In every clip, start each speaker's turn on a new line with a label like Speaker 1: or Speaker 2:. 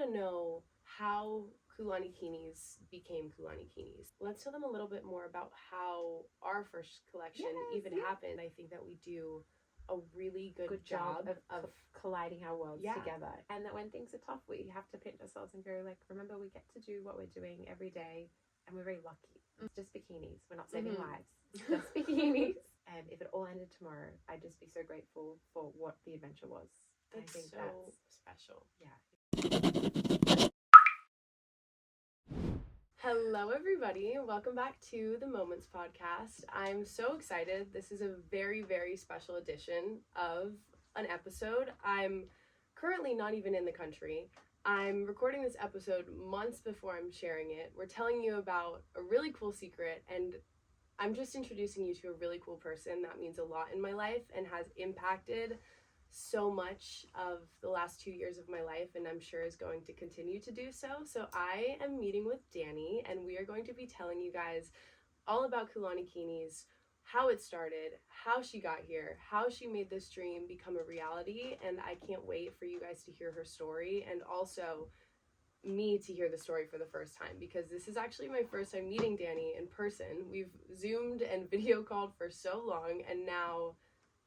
Speaker 1: to know how Kulani Kinis became Kulani Kinis. Let's tell them a little bit more about how our first collection even happened. I think that we do a really good job
Speaker 2: of colliding our worlds together, and that when things are tough, we have to pinch ourselves and go, like, remember, we get to do what we're doing every day, and we're very lucky. It's just bikinis. We're not saving lives. It's just bikinis. And if it all ended tomorrow, I'd just be so grateful for what the adventure was.
Speaker 1: That's
Speaker 2: I think
Speaker 1: so special.
Speaker 2: Yeah.
Speaker 1: Hello, everybody. Welcome back to the Moments Podcast. I'm so excited. This is a very, very special edition of an episode. I'm currently not even in the country. I'm recording this episode months before I'm sharing it. We're telling you about a really cool secret, and I'm just introducing you to a really cool person that means a lot in my life and has impacted so much of the last 2 years of my life, and I'm sure is going to continue to do so. So I am meeting with Dani, and we are going to be telling you guys all about Kulani Kinis, how it started, how she got here, how she made this dream become a reality, and I can't wait for you guys to hear her story, and also me to hear the story for the first time, because this is actually my first time meeting Dani in person. We've Zoomed and video called for so long, and now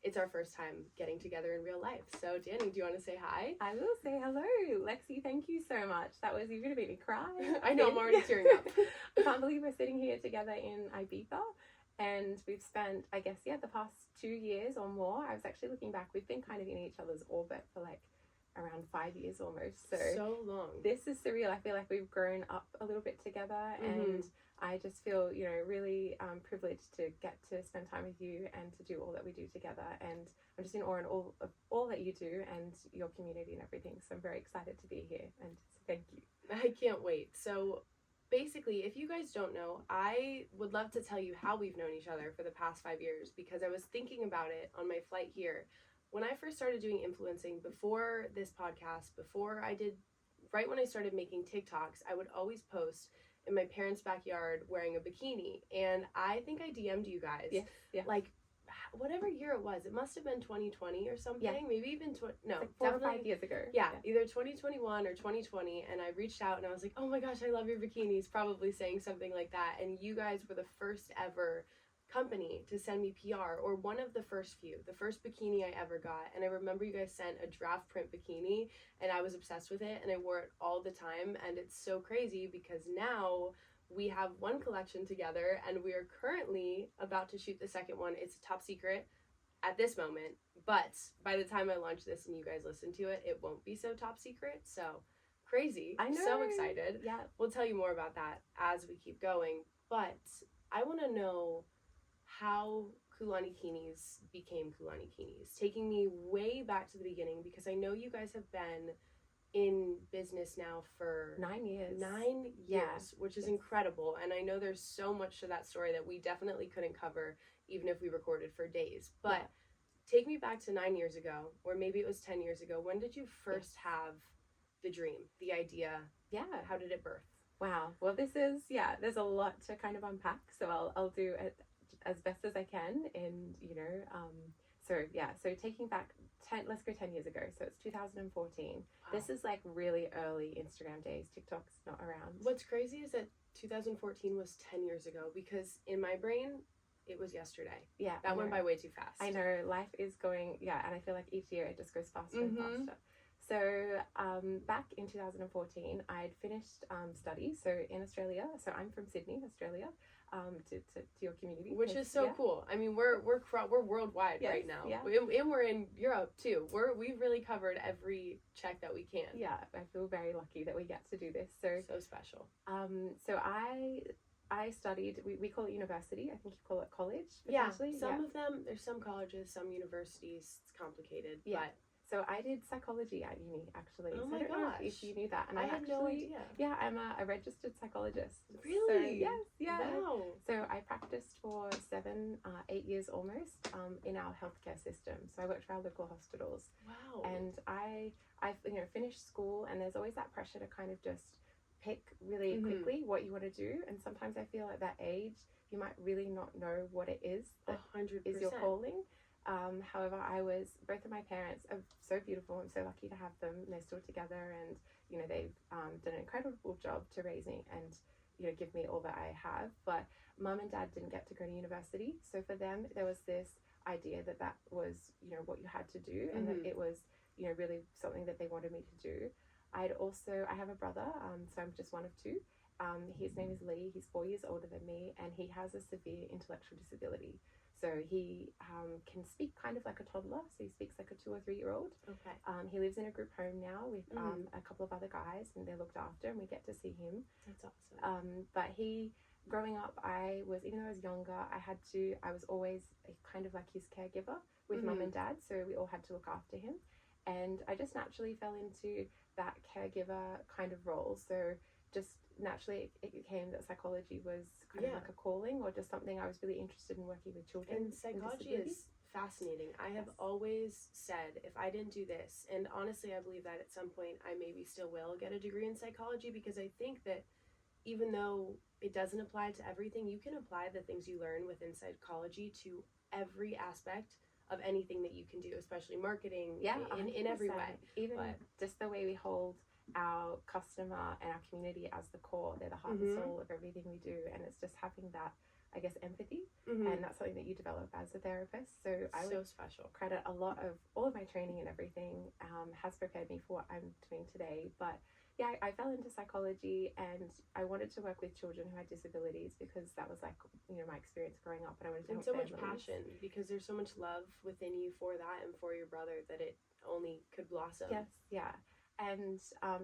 Speaker 1: it's our first time getting together in real life. So Dani, do you want to say hi?
Speaker 2: I will say hello. Lexi, thank you so much. You're going to make me cry.
Speaker 1: I know, I'm already tearing up.
Speaker 2: I can't believe we're sitting here together in Ibiza. And we've spent, I guess, the past 2 years or more. I was actually looking back. We've been kind of in each other's orbit for like around 5 years almost.
Speaker 1: So long.
Speaker 2: This is surreal. I feel like we've grown up a little bit together, and I just feel, really privileged to get to spend time with you and to do all that we do together. And I'm just in awe of all that you do and your community and everything. So I'm very excited to be here, and thank you.
Speaker 1: I can't wait. So basically, if you guys don't know, I would love to tell you how we've known each other for the past 5 years, because I was thinking about it on my flight here. When I first started doing influencing, before this podcast, right when I started making TikToks, I would always post in my parents' backyard wearing a bikini. And I think I DM'd you guys.
Speaker 2: Yeah.
Speaker 1: Like, whatever year it was. It must have been 2020 or something. Yeah. Maybe even,
Speaker 2: like 4 or 5 years ago.
Speaker 1: Yeah, either 2021 or 2020. And I reached out and I was like, oh my gosh, I love your bikinis. Probably saying something like that. And you guys were the first ever company to send me PR, or one of the first bikini I ever got. And I remember you guys sent a draft print bikini, and I was obsessed with it, and I wore it all the time. And it's so crazy because now we have one collection together, and we are currently about to shoot the second one. It's top secret at this moment, but by the time I launch this and you guys listen to it, it won't be so top secret. So crazy.
Speaker 2: I know.
Speaker 1: So excited.
Speaker 2: Yeah.
Speaker 1: We'll tell you more about that as we keep going, but I want to know how Kulani Kinis became Kulani Kinis, taking me way back to the beginning, because I know you guys have been in business now for
Speaker 2: 9 years.
Speaker 1: 9 years, which is incredible. And I know there's so much to that story that we definitely couldn't cover even if we recorded for days. But take me back to 9 years ago, or maybe it was 10 years ago. When did you first have the dream, the idea?
Speaker 2: Yeah.
Speaker 1: How did it birth?
Speaker 2: Wow. Well, there's a lot to kind of unpack. So I'll do it as best as I can. And, so taking back let's go 10 years ago. So it's 2014. Wow. This is like really early Instagram days. TikTok's not around.
Speaker 1: What's crazy is that 2014 was 10 years ago, because in my brain, it was yesterday.
Speaker 2: Yeah.
Speaker 1: That went by way too fast.
Speaker 2: I know. Life is going, and I feel like each year it just goes faster and faster. So back in 2014, I'd finished studies, so in Australia. So I'm from Sydney, Australia, to your community.
Speaker 1: Which is so cool. I mean, we're worldwide right now. Yeah. And we're in Europe too. We've really covered every check that we can.
Speaker 2: Yeah, I feel very lucky that we get to do this. So
Speaker 1: special.
Speaker 2: So I studied, we call it university. I think you call it college.
Speaker 1: Yeah, some of them, there's some colleges, some universities, it's complicated.
Speaker 2: Yeah.
Speaker 1: But
Speaker 2: so I did psychology at uni, actually.
Speaker 1: Oh
Speaker 2: so
Speaker 1: my
Speaker 2: I don't
Speaker 1: gosh.
Speaker 2: know if you knew that. And
Speaker 1: I had no idea.
Speaker 2: Yeah, I'm a registered psychologist.
Speaker 1: Really?
Speaker 2: So, yes, yeah.
Speaker 1: Wow.
Speaker 2: So I practiced for 8 years almost in our healthcare system. So I worked for our local hospitals.
Speaker 1: Wow.
Speaker 2: And I finished school, and there's always that pressure to kind of just pick really quickly what you want to do. And sometimes I feel at that age, you might really not know what it is that
Speaker 1: 100%.
Speaker 2: is your calling. However, both of my parents are so beautiful. I'm so lucky to have them. They're still together, and they've done an incredible job to raise me and, you know, give me all that I have. But mum and dad didn't get to go to university. So for them, there was this idea that that was, you know, what you had to do, and that it was, you know, really something that they wanted me to do. I have a brother, so I'm just one of two. His name is Lee. He's 4 years older than me, and he has a severe intellectual disability. So he can speak kind of like a toddler. So he speaks like a 2 or 3 year old.
Speaker 1: Okay.
Speaker 2: He lives in a group home now with a couple of other guys, and they're looked after, and we get to see him.
Speaker 1: That's awesome.
Speaker 2: But growing up, even though I was younger, I was always kind of like his caregiver with mum and dad. So we all had to look after him. And I just naturally fell into that caregiver kind of role. So just naturally it became that psychology was kind of like a calling, or just something I was really interested in, working with children.
Speaker 1: And psychology is fascinating. I have always said, if I didn't do this, and honestly I believe that at some point I maybe still will get a degree in psychology, because I think that even though it doesn't apply to everything, you can apply the things you learn within psychology to every aspect of anything that you can do, especially marketing, in every way.
Speaker 2: Even just the way we hold our customer and our community as the core. They're the heart and soul of everything we do, and it's just having that, I guess, empathy, and that's something that you develop as a therapist. So I would
Speaker 1: special
Speaker 2: credit a lot of all of my training and everything has prepared me for what I'm doing today. But yeah, I fell into psychology, and I wanted to work with children who had disabilities, because that was, like, you know, my experience growing up, and I wanted to help
Speaker 1: so
Speaker 2: families.
Speaker 1: Much passion, because there's so much love within you for that and for your brother, that it only could blossom.
Speaker 2: Yes, yeah. And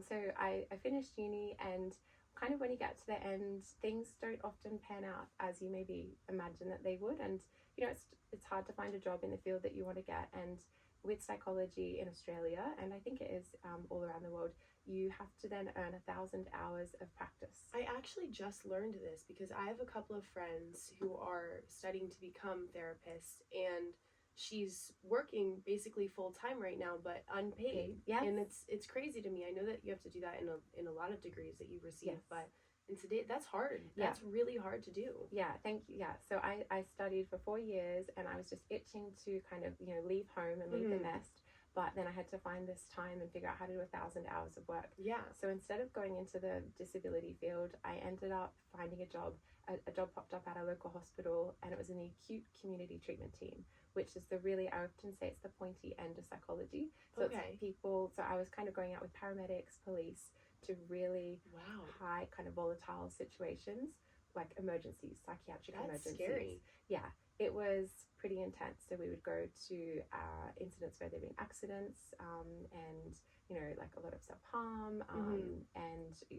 Speaker 2: so I finished uni, and kind of when you get to the end, things don't often pan out as you maybe imagine that they would. And, you know, it's hard to find a job in the field that you want to get. And with psychology in Australia, and I think it is all around the world, you have to then earn 1,000 hours of practice.
Speaker 1: I actually just learned this, because I have a couple of friends who are studying to become therapists, and she's working basically full time right now, but unpaid.
Speaker 2: Yes.
Speaker 1: And it's crazy to me. I know that you have to do that in a lot of degrees that you receive, but in today, that's hard. That's really hard to do.
Speaker 2: Yeah, thank you. Yeah, so I studied for 4 years, and I was just itching to kind of, you know, leave home and leave the nest. But then I had to find this time and figure out how to do 1,000 hours of work.
Speaker 1: Yeah.
Speaker 2: So instead of going into the disability field, I ended up finding a job. A job popped up at a local hospital, and it was in the acute community treatment team, which is I often say it's the pointy end of psychology. So it's people, so I was kind of going out with paramedics, police, to really high kind of volatile situations, like emergencies, psychiatric emergencies.
Speaker 1: Scary.
Speaker 2: Yeah, it was pretty intense. So we would go to incidents where there had been accidents, and, you know, like a lot of self-harm,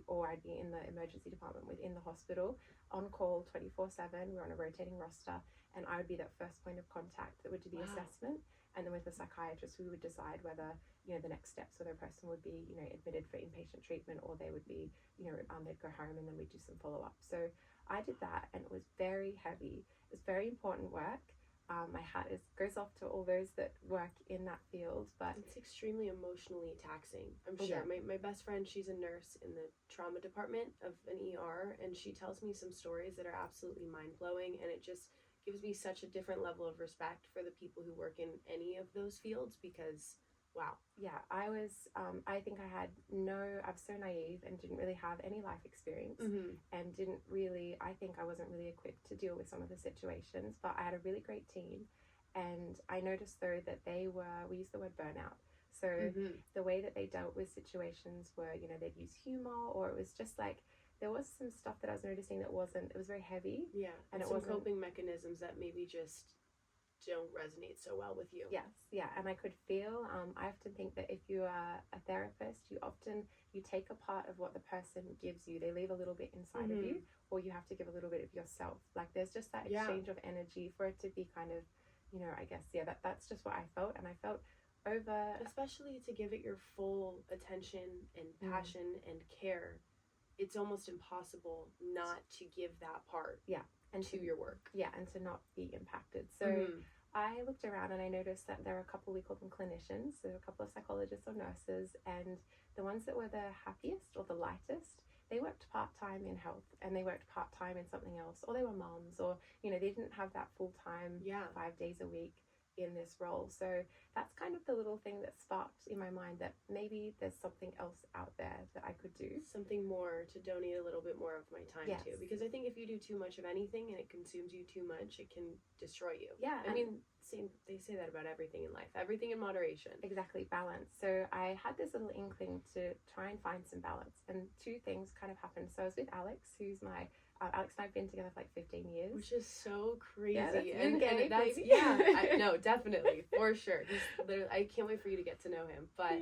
Speaker 2: or I'd be in the emergency department within the hospital, on call 24/7. We're on a rotating roster, and I would be that first point of contact that would do the assessment. And then with the psychiatrist, we would decide whether, you know, the next steps, whether a person would be, you know, admitted for inpatient treatment, or they would be, you know, they'd go home, and then we'd do some follow-up. So I did that, and it was very heavy. It was very important work. My hat goes off to all those that work in that field, but
Speaker 1: it's extremely emotionally taxing, I'm sure. My best friend, she's a nurse in the trauma department of an ER, and she tells me some stories that are absolutely mind-blowing, and it just gives me such a different level of respect for the people who work in any of those fields, because wow.
Speaker 2: Yeah, I think I was so naive and didn't really have any life experience, and I think I wasn't really equipped to deal with some of the situations, but I had a really great team. And I noticed, though, that we used the word burnout. So the way that they dealt with situations were, you know, they'd use humor, or it was just like, there was some stuff that I was noticing it was very heavy.
Speaker 1: Yeah, and some coping mechanisms that maybe just don't resonate so well with you.
Speaker 2: Yes, yeah, and I could feel, I often think that if you are a therapist, you take a part of what the person gives you. They leave a little bit inside of you, or you have to give a little bit of yourself. Like, there's just that exchange of energy for it to be kind of, you know, I guess, that's just what I felt. And I felt
Speaker 1: especially to give it your full attention and passion and care, it's almost impossible not to give that part
Speaker 2: and
Speaker 1: to your work.
Speaker 2: Yeah, and to not be impacted. So I looked around, and I noticed that there are a couple, we call them clinicians, so a couple of psychologists or nurses, and the ones that were the happiest or the lightest, they worked part-time in health, and they worked part-time in something else, or they were moms, or, you know, they didn't have that full-time 5 days a week in this role. So that's kind of the little thing that sparked in my mind that maybe there's something else out there that I could do.
Speaker 1: Something more to donate a little bit more of my time
Speaker 2: Yes.
Speaker 1: to. Because I think if you do too much of anything and it consumes you too much, it can destroy you.
Speaker 2: Yeah.
Speaker 1: I mean, they say that about everything in life. Everything in moderation.
Speaker 2: Exactly, balance. So I had this little inkling to try and find some balance. And two things kind of happened. So I was with Alex, who's my Alex and I've been together for like 15 years.
Speaker 1: Which is so crazy.
Speaker 2: Yeah, that's
Speaker 1: and that's,
Speaker 2: maybe.
Speaker 1: yeah, no, definitely, for sure. He's literally, I can't wait for you to get to know him. But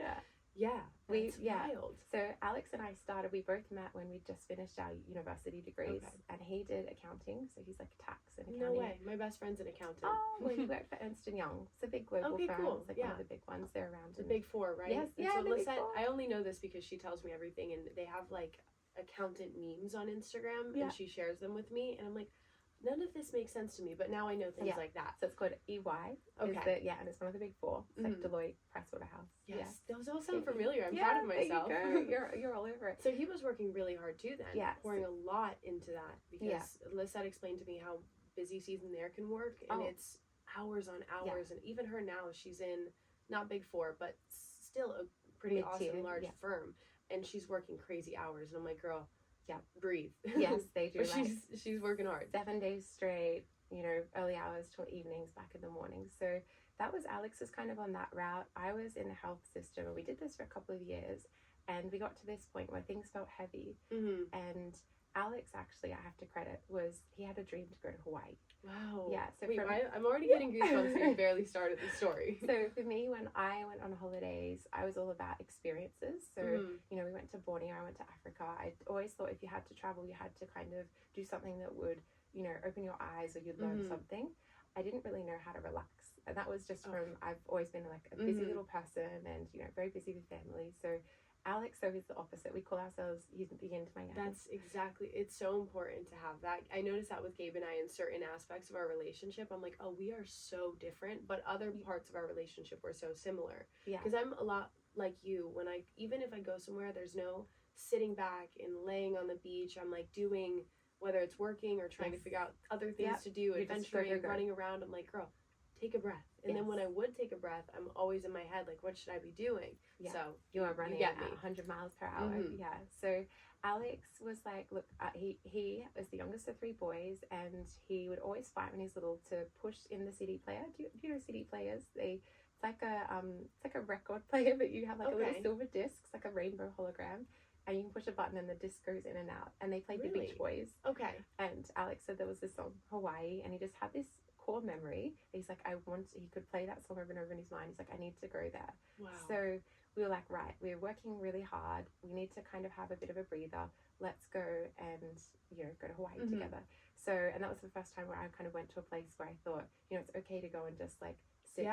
Speaker 1: yeah, that's wild.
Speaker 2: So Alex and I started, we both met when we just finished our university degrees, and he did accounting. So he's like tax and accounting.
Speaker 1: No way. My best friend's an accountant.
Speaker 2: Oh, well, he worked for Ernst & Young. It's a big global firm.
Speaker 1: Cool.
Speaker 2: It's like one of the big ones. They're around.
Speaker 1: The big four, right?
Speaker 2: Yes,
Speaker 1: and
Speaker 2: yeah,
Speaker 1: so
Speaker 2: the big four.
Speaker 1: I only know this because she tells me everything, and they have like accountant memes on Instagram, and she shares them with me, and I'm like, none of this makes sense to me, but now I know things like that.
Speaker 2: So it's called EY.
Speaker 1: Okay.
Speaker 2: And it's one of the big four. It's like Deloitte, Pricewaterhouse.
Speaker 1: Yes, those all sound familiar. I'm proud of myself.
Speaker 2: There you go. You're all over it.
Speaker 1: So he was working really hard too then.
Speaker 2: Yeah.
Speaker 1: Pouring a lot into that because Lisette explained to me how busy season there can work, and it's hours on hours, and even her now, she's in not big four, but still a pretty
Speaker 2: Mid-tier,
Speaker 1: awesome large firm, and she's working crazy hours, and I'm like, girl, breathe.
Speaker 2: Yes, they do.
Speaker 1: But she's working hard.
Speaker 2: 7 days straight, early hours till evenings, back in the morning. So that was Alex's kind of on that route. I was in the health system, and we did this for a couple of years, and we got to this point where things felt heavy. And Alex, actually, I have to credit, he had a dream to go to Hawaii.
Speaker 1: Wow.
Speaker 2: Yeah. So
Speaker 1: I'm already getting goosebumps. We barely started the story.
Speaker 2: So for me, when I went on holidays, I was all about experiences. So, we went to Borneo, I went to Africa. I always thought if you had to travel, you had to kind of do something that would, open your eyes, or you'd learn something. I didn't really know how to relax. And that was just from, I've always been like a busy little person, and, very busy with family. So Alex, so he's the opposite. We call ourselves, he's the yin to my yang.
Speaker 1: That's exactly, it's so important to have that. I noticed that with Gabe and I in certain aspects of our relationship. I'm like, oh, we are so different, but other parts of our relationship were so similar.
Speaker 2: Yeah.
Speaker 1: Because I'm a lot like you. When even if I go somewhere, there's no sitting back and laying on the beach. I'm like doing, whether it's working or trying to figure out other things to do, adventuring, running around. I'm like, girl, take a breath. And then when I would take a breath, I'm always in my head like, what should I be doing?
Speaker 2: Yeah.
Speaker 1: So
Speaker 2: you are running at 100 miles per hour. Yeah. So Alex was like, look, he was the youngest of three boys, and he would always fight when he's little to push in the CD player. Do you know CD players? It's like a record player, but you have like a little silver disc. It's like a rainbow hologram, and you can push a button and the disc goes in and out. And they played the Beach Boys.
Speaker 1: Okay.
Speaker 2: And Alex said there was this song, Hawaii, and he just had this core memory. He's like, he could play that song over and over in his mind. He's like, I need to go there.
Speaker 1: Wow.
Speaker 2: So we were like, right, we're working really hard. We need to kind of have a bit of a breather. Let's go and, go to Hawaii together. So, and that was the first time where I kind of went to a place where I thought, it's okay to go and just like sit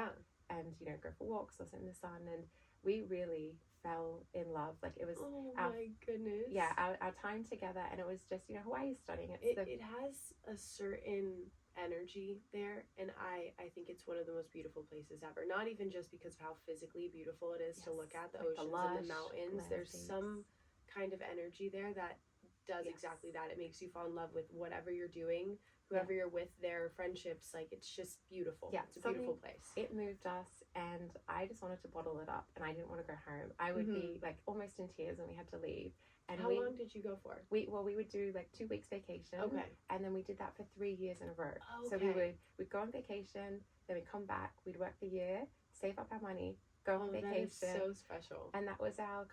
Speaker 2: and, go for walks or sit in the sun. And we really fell in love. Like it was
Speaker 1: my goodness.
Speaker 2: Yeah, our time together, and it was just, Hawaii is stunning.
Speaker 1: It has a certain energy there, and I think it's one of the most beautiful places ever. Not even just because of how physically beautiful it is to look at, the oceans and the mountains. There's some kind of energy there that does exactly that. It makes you fall in love with whatever you're doing, whoever you're with, their friendships. Like it's just beautiful. It's a beautiful place.
Speaker 2: It moved us, and I just wanted to bottle it up, and I didn't want to go home. I would be like almost in tears when we had to leave. And
Speaker 1: how long did you go for?
Speaker 2: We would do like 2 weeks vacation.
Speaker 1: Okay.
Speaker 2: And then we did that for 3 years in a row.
Speaker 1: Okay.
Speaker 2: So we'd go on vacation, then we'd come back, we'd work the year, save up our money, go on vacation.
Speaker 1: That is so special.
Speaker 2: And that was our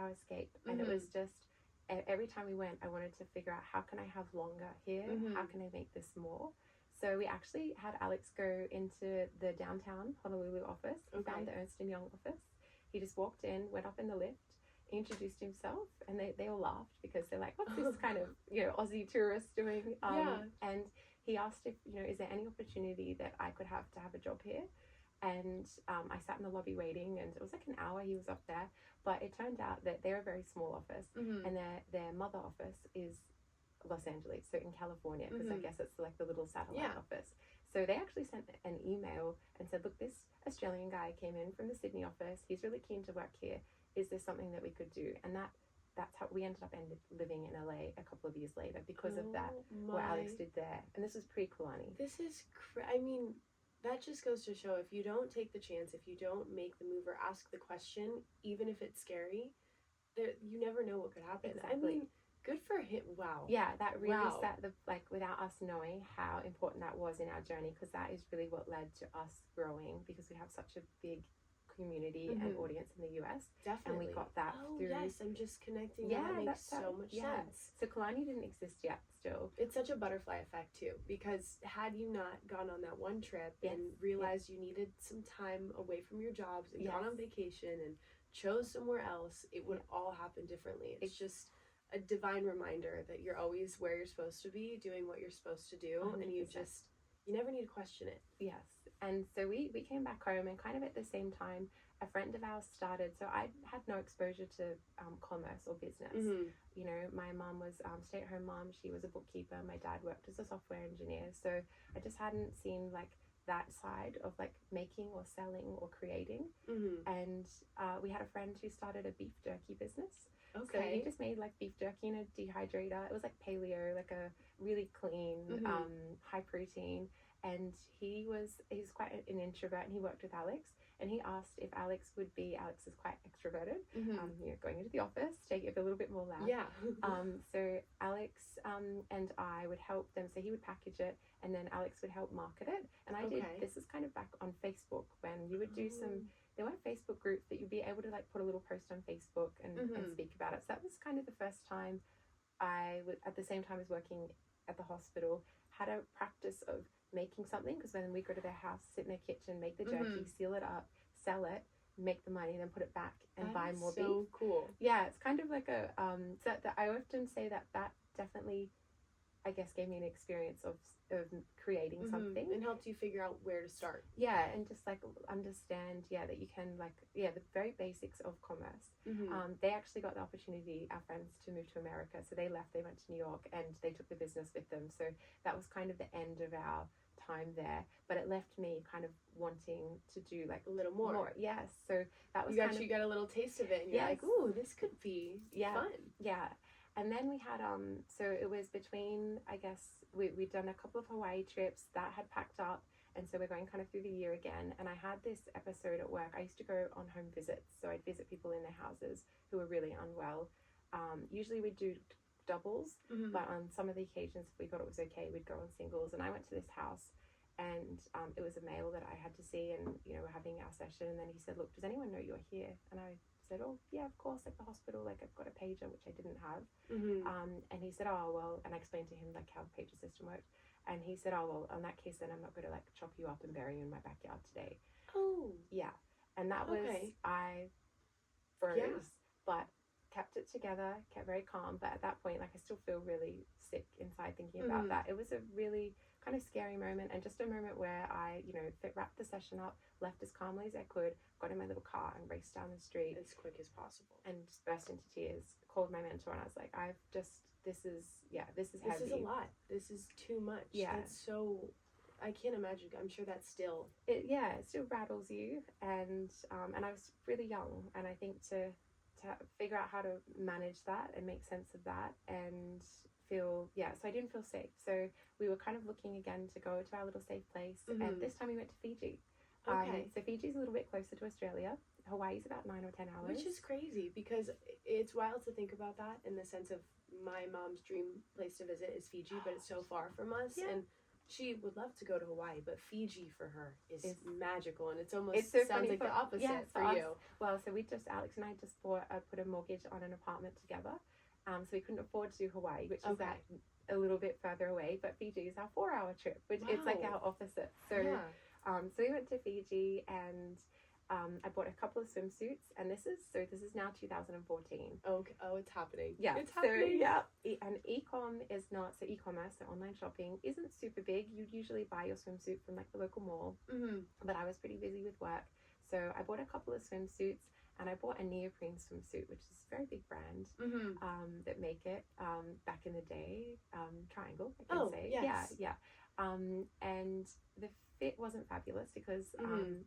Speaker 2: escape. And it was just, every time we went, I wanted to figure out, how can I have longer here? How can I make this more? So we actually had Alex go into the downtown Honolulu office. We found the Ernst & Young office. He just walked in, went up in the lift, introduced himself, and they all laughed because they're like, what's this kind of Aussie tourist doing? And he asked if is there any opportunity that I could have to have a job here? And I sat in the lobby waiting, and it was like an hour he was up there, but it turned out that they're a very small office, and their mother office is Los Angeles, so in California, because I guess it's like the little satellite office. So they actually sent an email and said, look, this Australian guy came in from the Sydney office, he's really keen to work here. Is there something that we could do? And that's how we ended up living in LA a couple of years later because of that, what Alex did there. And this was pre-Kulani.
Speaker 1: This is, I mean, that just goes to show, if you don't take the chance, if you don't make the move or ask the question, even if it's scary, you never know what could happen.
Speaker 2: Exactly.
Speaker 1: I mean, good for him. Wow.
Speaker 2: Yeah, that really
Speaker 1: Wow.
Speaker 2: set the, like, without us knowing how important that was in our journey, because that is really what led to us growing, because we have such a big community and audience in the US.
Speaker 1: Definitely.
Speaker 2: And we got that through.
Speaker 1: Yes, I'm just connecting.
Speaker 2: Yeah,
Speaker 1: that makes so much sense.
Speaker 2: So Kulani didn't exist yet still.
Speaker 1: It's such a butterfly effect too, because had you not gone on that one trip and realized you needed some time away from your jobs and gone on vacation and chose somewhere else, it would all happen differently. It's just a divine reminder that you're always where you're supposed to be, doing what you're supposed to do,
Speaker 2: 100%.
Speaker 1: and you never need to question it.
Speaker 2: Yes. And so we came back home, and kind of at the same time, a friend of ours started. So I had no exposure to commerce or business. You know, my mom was stay-at-home mom. She was a bookkeeper. My dad worked as a software engineer. So I just hadn't seen like that side of like making or selling or creating. And we had a friend who started a beef jerky business. So he just made like beef jerky in a dehydrator. It was like paleo, like a really clean, high protein. And he's quite an introvert, and he worked with Alex, and he asked if Alex is quite extroverted, you know, going into the office, take it a little bit more loud.
Speaker 1: Yeah.
Speaker 2: So Alex and I would help them. So he would package it, and then Alex would help market it. And this is kind of back on Facebook, when you would do there weren't Facebook groups, that you'd be able to like put a little post on Facebook and speak about it. So that was kind of the first time I would, at the same time as working at the hospital, had a practice of making something, because when we go to their house, sit in their kitchen, make the jerky, seal it up, sell it, make the money, then put it back and buy more beef.
Speaker 1: So cool.
Speaker 2: Yeah, it's kind of like a so that I often say that definitely, I guess, gave me an experience of creating something,
Speaker 1: and helped you figure out where to start.
Speaker 2: Yeah, and just like understand that you can the very basics of commerce. They actually got the opportunity, our friends, to move to America. So they left, they went to New York, and they took the business with them. So that was kind of the end of our time there, but it left me kind of wanting to do like
Speaker 1: a little more.
Speaker 2: Yes, so that was
Speaker 1: you got a little taste of it, and you're like, ooh, this could be fun.
Speaker 2: Yeah. And then we had so it was between, I guess, we'd done a couple of Hawaii trips that had packed up, and so we're going kind of through the year again. And I had this episode at work. I used to go on home visits, so I'd visit people in their houses who were really unwell. Usually we'd do doubles, but on some of the occasions, if we thought it was okay, we'd go on singles. And I went to this house, and it was a male that I had to see, and you know, we're having our session, and then he said, "Look, does anyone know you're here?" And I said, "Oh yeah, of course, like the hospital, like I've got a pager," which I didn't have. And he said, "Oh well," and I explained to him like how the pager system worked, and he said, "Oh well, in that case, then I'm not going to like chop you up and bury you in my backyard today."
Speaker 1: Oh
Speaker 2: yeah. And that was, I froze, but kept it together, kept very calm. But at that point, like, I still feel really sick inside thinking about that. It was a really kind of scary moment, and just a moment where I, you know, wrapped the session up, left as calmly as I could, got in my little car and raced down the street
Speaker 1: as quick as possible,
Speaker 2: and just burst into tears, called my mentor, and I was like, this is heavy. This is a lot.
Speaker 1: This is too much.
Speaker 2: Yeah.
Speaker 1: It's so, I can't imagine. I'm sure that's still...
Speaker 2: It still rattles you, and I was really young, and I think to figure out how to manage that and make sense of that and feel, so I didn't feel safe. So we were kind of looking again to go to our little safe place, and this time we went to Fiji. So Fiji's a little bit closer to Australia. Hawaii's about 9 or 10 hours.
Speaker 1: Which is crazy, because it's wild to think about that in the sense of my mom's dream place to visit is Fiji, but it's so far from us. Yeah. And she would love to go to Hawaii, but Fiji for her is magical, and it's so sounds like the opposite for you.
Speaker 2: Well, so Alex and I just put a mortgage on an apartment together. So we couldn't afford to do Hawaii, which is that a little bit further away, but Fiji is our 4-hour trip, which it's like our opposite. So so we went to Fiji, and I bought a couple of swimsuits, and this is now 2014.
Speaker 1: Okay. Oh, it's happening.
Speaker 2: Yeah.
Speaker 1: It's happening.
Speaker 2: And e-commerce, so online shopping, isn't super big. You'd usually buy your swimsuit from like the local mall, but I was pretty busy with work, so I bought a couple of swimsuits, and I bought a neoprene swimsuit, which is a very big brand that make it back in the day. Triangle, I can say.
Speaker 1: Yes.
Speaker 2: Yeah. And the fit wasn't fabulous because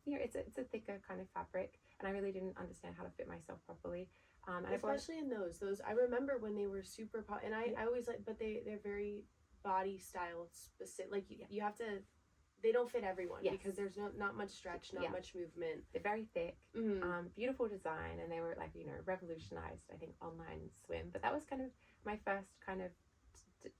Speaker 2: you know, it's a thicker kind of fabric, and I really didn't understand how to fit myself properly. And
Speaker 1: especially in those I remember when they were super and I always like, but they're very body style specific. Like you have to they don't fit everyone
Speaker 2: Yes.
Speaker 1: because there's not much stretch, not much movement.
Speaker 2: They're very thick,
Speaker 1: Mm-hmm.
Speaker 2: beautiful design, and they were like, you know, revolutionized, I think, online swim. But that was kind of my first kind of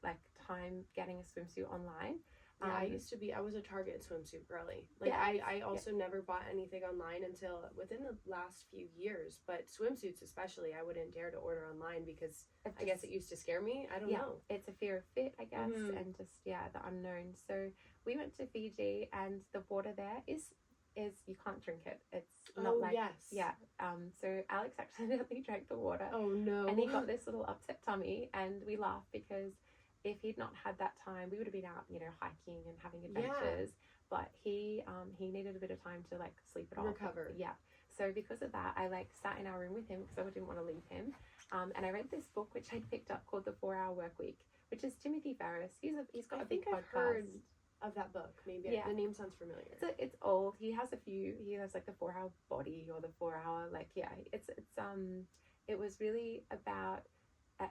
Speaker 2: like time getting a swimsuit online.
Speaker 1: Yeah, I was a Target swimsuit girly. Like, I also never bought anything online until within the last few years. But swimsuits especially, I wouldn't dare to order online because I guess it used to scare me. I don't know.
Speaker 2: It's a fear of fit, I guess, and just, the unknown. So we went to Fiji, and the water there is you can't drink it. It's not so Alex accidentally drank the water.
Speaker 1: Oh, no.
Speaker 2: And he got this little upset tummy, and we laughed because if he'd not had that time, we would have been out, you know, hiking and having adventures. But he needed a bit of time to like sleep it off.
Speaker 1: Recover.
Speaker 2: Yeah. So because of that, I like sat in our room with him because I didn't want to leave him. And I read this book which I picked up called The 4-Hour Workweek, which is Timothy Ferriss. He's got a big podcast.
Speaker 1: I've heard of that book. Maybe the name sounds familiar.
Speaker 2: It's old. He has like the 4-Hour Body or the 4-Hour it was really about.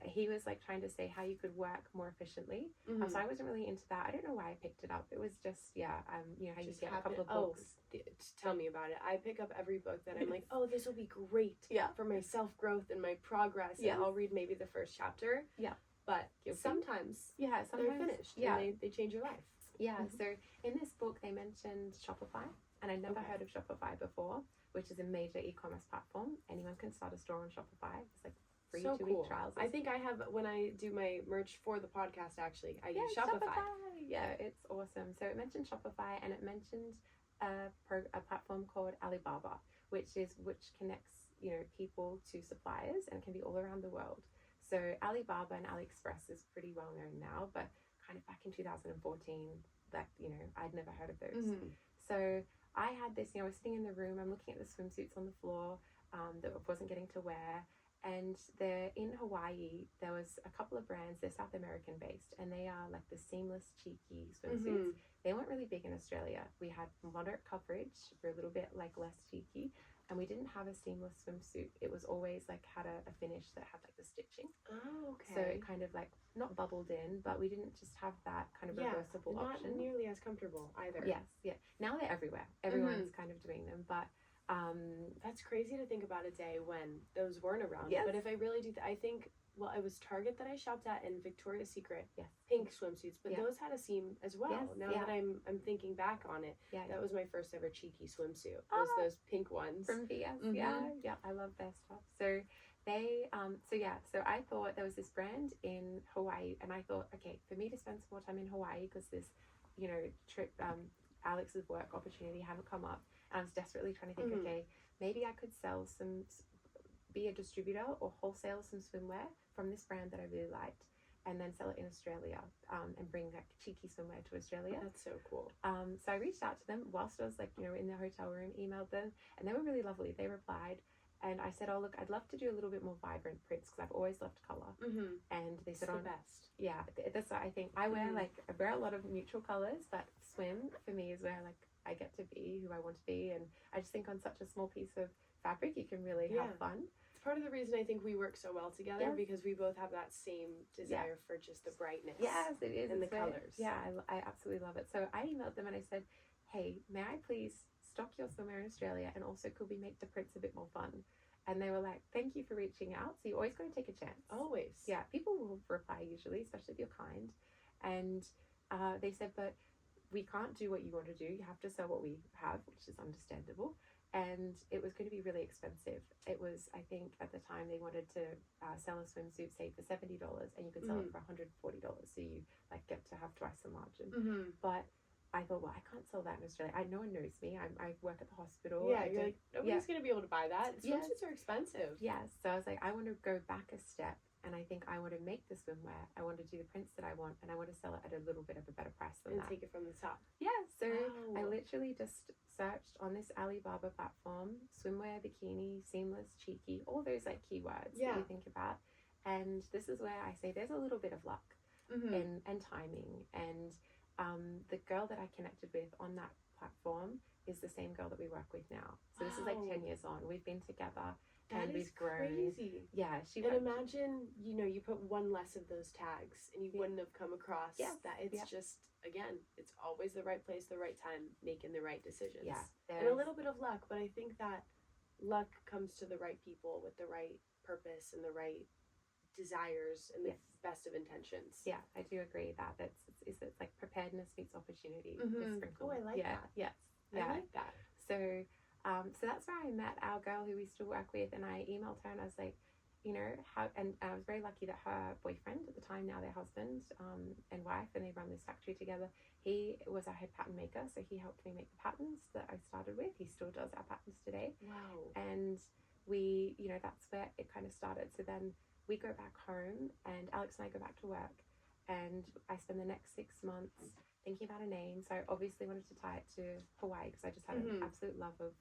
Speaker 2: He was like trying to say how you could work more efficiently. So I wasn't really into that. I don't know why I picked it up. It was just how you get a couple of books.
Speaker 1: Tell me about it. I pick up every book that I'm like, oh, this will be great for my self-growth and my progress. And I'll read maybe the first chapter. Yeah. But sometimes they're finished. Yeah. And they change your life.
Speaker 2: Yeah. So in this book they mentioned Shopify, and I'd never heard of Shopify before, which is a major e-commerce platform. Anyone can start a store on Shopify. It's like free 2-week trials.
Speaker 1: I think I have, when I do my merch for the podcast, actually, I use Shopify.
Speaker 2: Yeah, it's awesome. So it mentioned Shopify, and it mentioned a platform called Alibaba, which connects, you know, people to suppliers, and can be all around the world. So Alibaba and AliExpress is pretty well known now, but kind of back in 2014, like, you know, I'd never heard of those. So I had this, you know, I was sitting in the room, I'm looking at the swimsuits on the floor that I wasn't getting to wear. And they're in Hawaii. There was a couple of brands. They're South American based, and they are like the seamless, cheeky swimsuits. They weren't really big in Australia. We had moderate coverage. We're a little bit like less cheeky, and we didn't have a seamless swimsuit. It was always like had a finish that had like the stitching.
Speaker 1: Oh, okay.
Speaker 2: So it kind of like not bubbled in, but we didn't just have that kind of reversible option.
Speaker 1: Not nearly as comfortable either.
Speaker 2: Yes, Now they're everywhere. Everyone's kind of doing them, but.
Speaker 1: That's crazy to think about a day when those weren't around.
Speaker 2: Yes.
Speaker 1: But if I really do, I think, well, it was Target that I shopped at, and Victoria's Secret,
Speaker 2: yes,
Speaker 1: pink swimsuits, but those had a seam as well.
Speaker 2: Yes.
Speaker 1: Now that I'm thinking back on it, that was my first ever cheeky swimsuit. Was those pink ones
Speaker 2: from VS? Yeah, I love their stuff. So they, so I thought there was this brand in Hawaii, and I thought, okay, for me to spend some more time in Hawaii because this, you know, trip, Alex's work opportunity hadn't come up. I was desperately trying to think, okay, maybe I could be a distributor or wholesale some swimwear from this brand that I really liked, and then sell it in Australia, and bring like cheeky swimwear to Australia.
Speaker 1: That's so cool.
Speaker 2: So I reached out to them whilst I was like, you know, in the hotel room, emailed them, and they were really lovely. They replied, and I said, oh, look, I'd love to do a little bit more vibrant prints because I've always loved color. And they said,
Speaker 1: it's the best.
Speaker 2: Yeah, that's what I think. I wear I wear a lot of neutral colors, but swim for me is where like I get to be who I want to be, and I just think on such a small piece of fabric you can really have fun.
Speaker 1: It's part of the reason I think we work so well together, because we both have that same desire for just the brightness.
Speaker 2: Yes, it is.
Speaker 1: And the colors.
Speaker 2: Yeah, I absolutely love it. So I emailed them and I said, hey, may I please stock your swimwear in Australia, and also could we make the prints a bit more fun? And they were like, thank you for reaching out. So you always got to take a chance.
Speaker 1: Always.
Speaker 2: Yeah, people will reply usually, especially if you're kind. And they said, but we can't do what you want to do. You have to sell what we have, which is understandable. And it was going to be really expensive. It was, I think, at the time they wanted to sell a swimsuit, say, for $70, and you could sell it for $140. So you like get to have twice the margin. But I thought, well, I can't sell that in Australia. No one knows me. I work at the hospital.
Speaker 1: Yeah, you're like, nobody's going to be able to buy that. Swimsuits are expensive.
Speaker 2: Yes. So I was like, I want to go back a step, and I think I want to make the swimwear. I want to do the prints that I want, and I want to sell it at a little bit of a better price than that.
Speaker 1: And take it from the top.
Speaker 2: Yeah. So I literally just searched on this Alibaba platform, swimwear, bikini, seamless, cheeky, all those like keywords that you think about. And this is where I say there's a little bit of luck and timing. And the girl that I connected with on that platform is the same girl that we work with now. So this is like 10 years on. We've been together, and we've grown.
Speaker 1: Crazy.
Speaker 2: Yeah,
Speaker 1: and imagine, you put one less of those tags and you wouldn't have come across that. It's just, again, it's always the right place, the right time, making the right decisions.
Speaker 2: Yeah,
Speaker 1: and a little bit of luck, but I think that luck comes to the right people with the right purpose and the right desires and the best of intentions.
Speaker 2: Yeah, I do agree that it's like preparedness meets opportunity.
Speaker 1: Oh, I like that.
Speaker 2: Yes.
Speaker 1: Yeah. I like that.
Speaker 2: So that's where I met our girl who we still work with, and I emailed her and I was like, and I was very lucky that her boyfriend at the time, now their husband and wife, and they run this factory together. He was our head pattern maker, so he helped me make the patterns that I started with. He still does our patterns today.
Speaker 1: Wow.
Speaker 2: And we, that's where it kind of started. So then we go back home, and Alex and I go back to work, and I spend the next 6 months thinking about a name. So I obviously wanted to tie it to Hawaii because I just had an absolute love of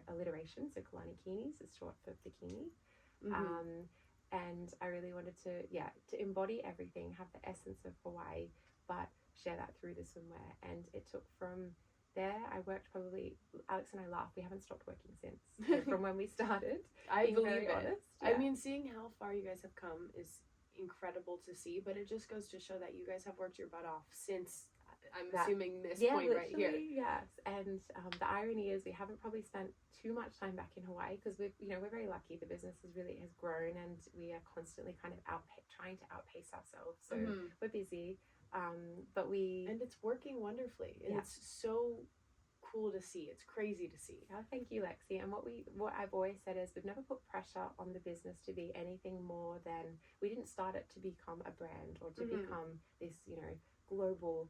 Speaker 2: alliteration. So Kulani Kinis is short for bikini. And I really wanted to embody everything, have the essence of Hawaii, but share that through the swimwear. And it took from there, I worked probably, Alex and I laugh, we haven't stopped working since, from when we started.
Speaker 1: I believe it.
Speaker 2: Honest.
Speaker 1: I mean, seeing how far you guys have come is incredible to see, but it just goes to show that you guys have worked your butt off since, I'm assuming this point right here.
Speaker 2: Yes, and the irony is we haven't probably spent too much time back in Hawaii because we're very lucky. The business has grown, and we are constantly kind of trying to outpace ourselves. So we're busy, but and
Speaker 1: it's working wonderfully, and it's so cool to see. It's crazy to see.
Speaker 2: Oh, thank you, Lexi. And what I've always said is we've never put pressure on the business to be anything more than, we didn't start it to become a brand or to become this global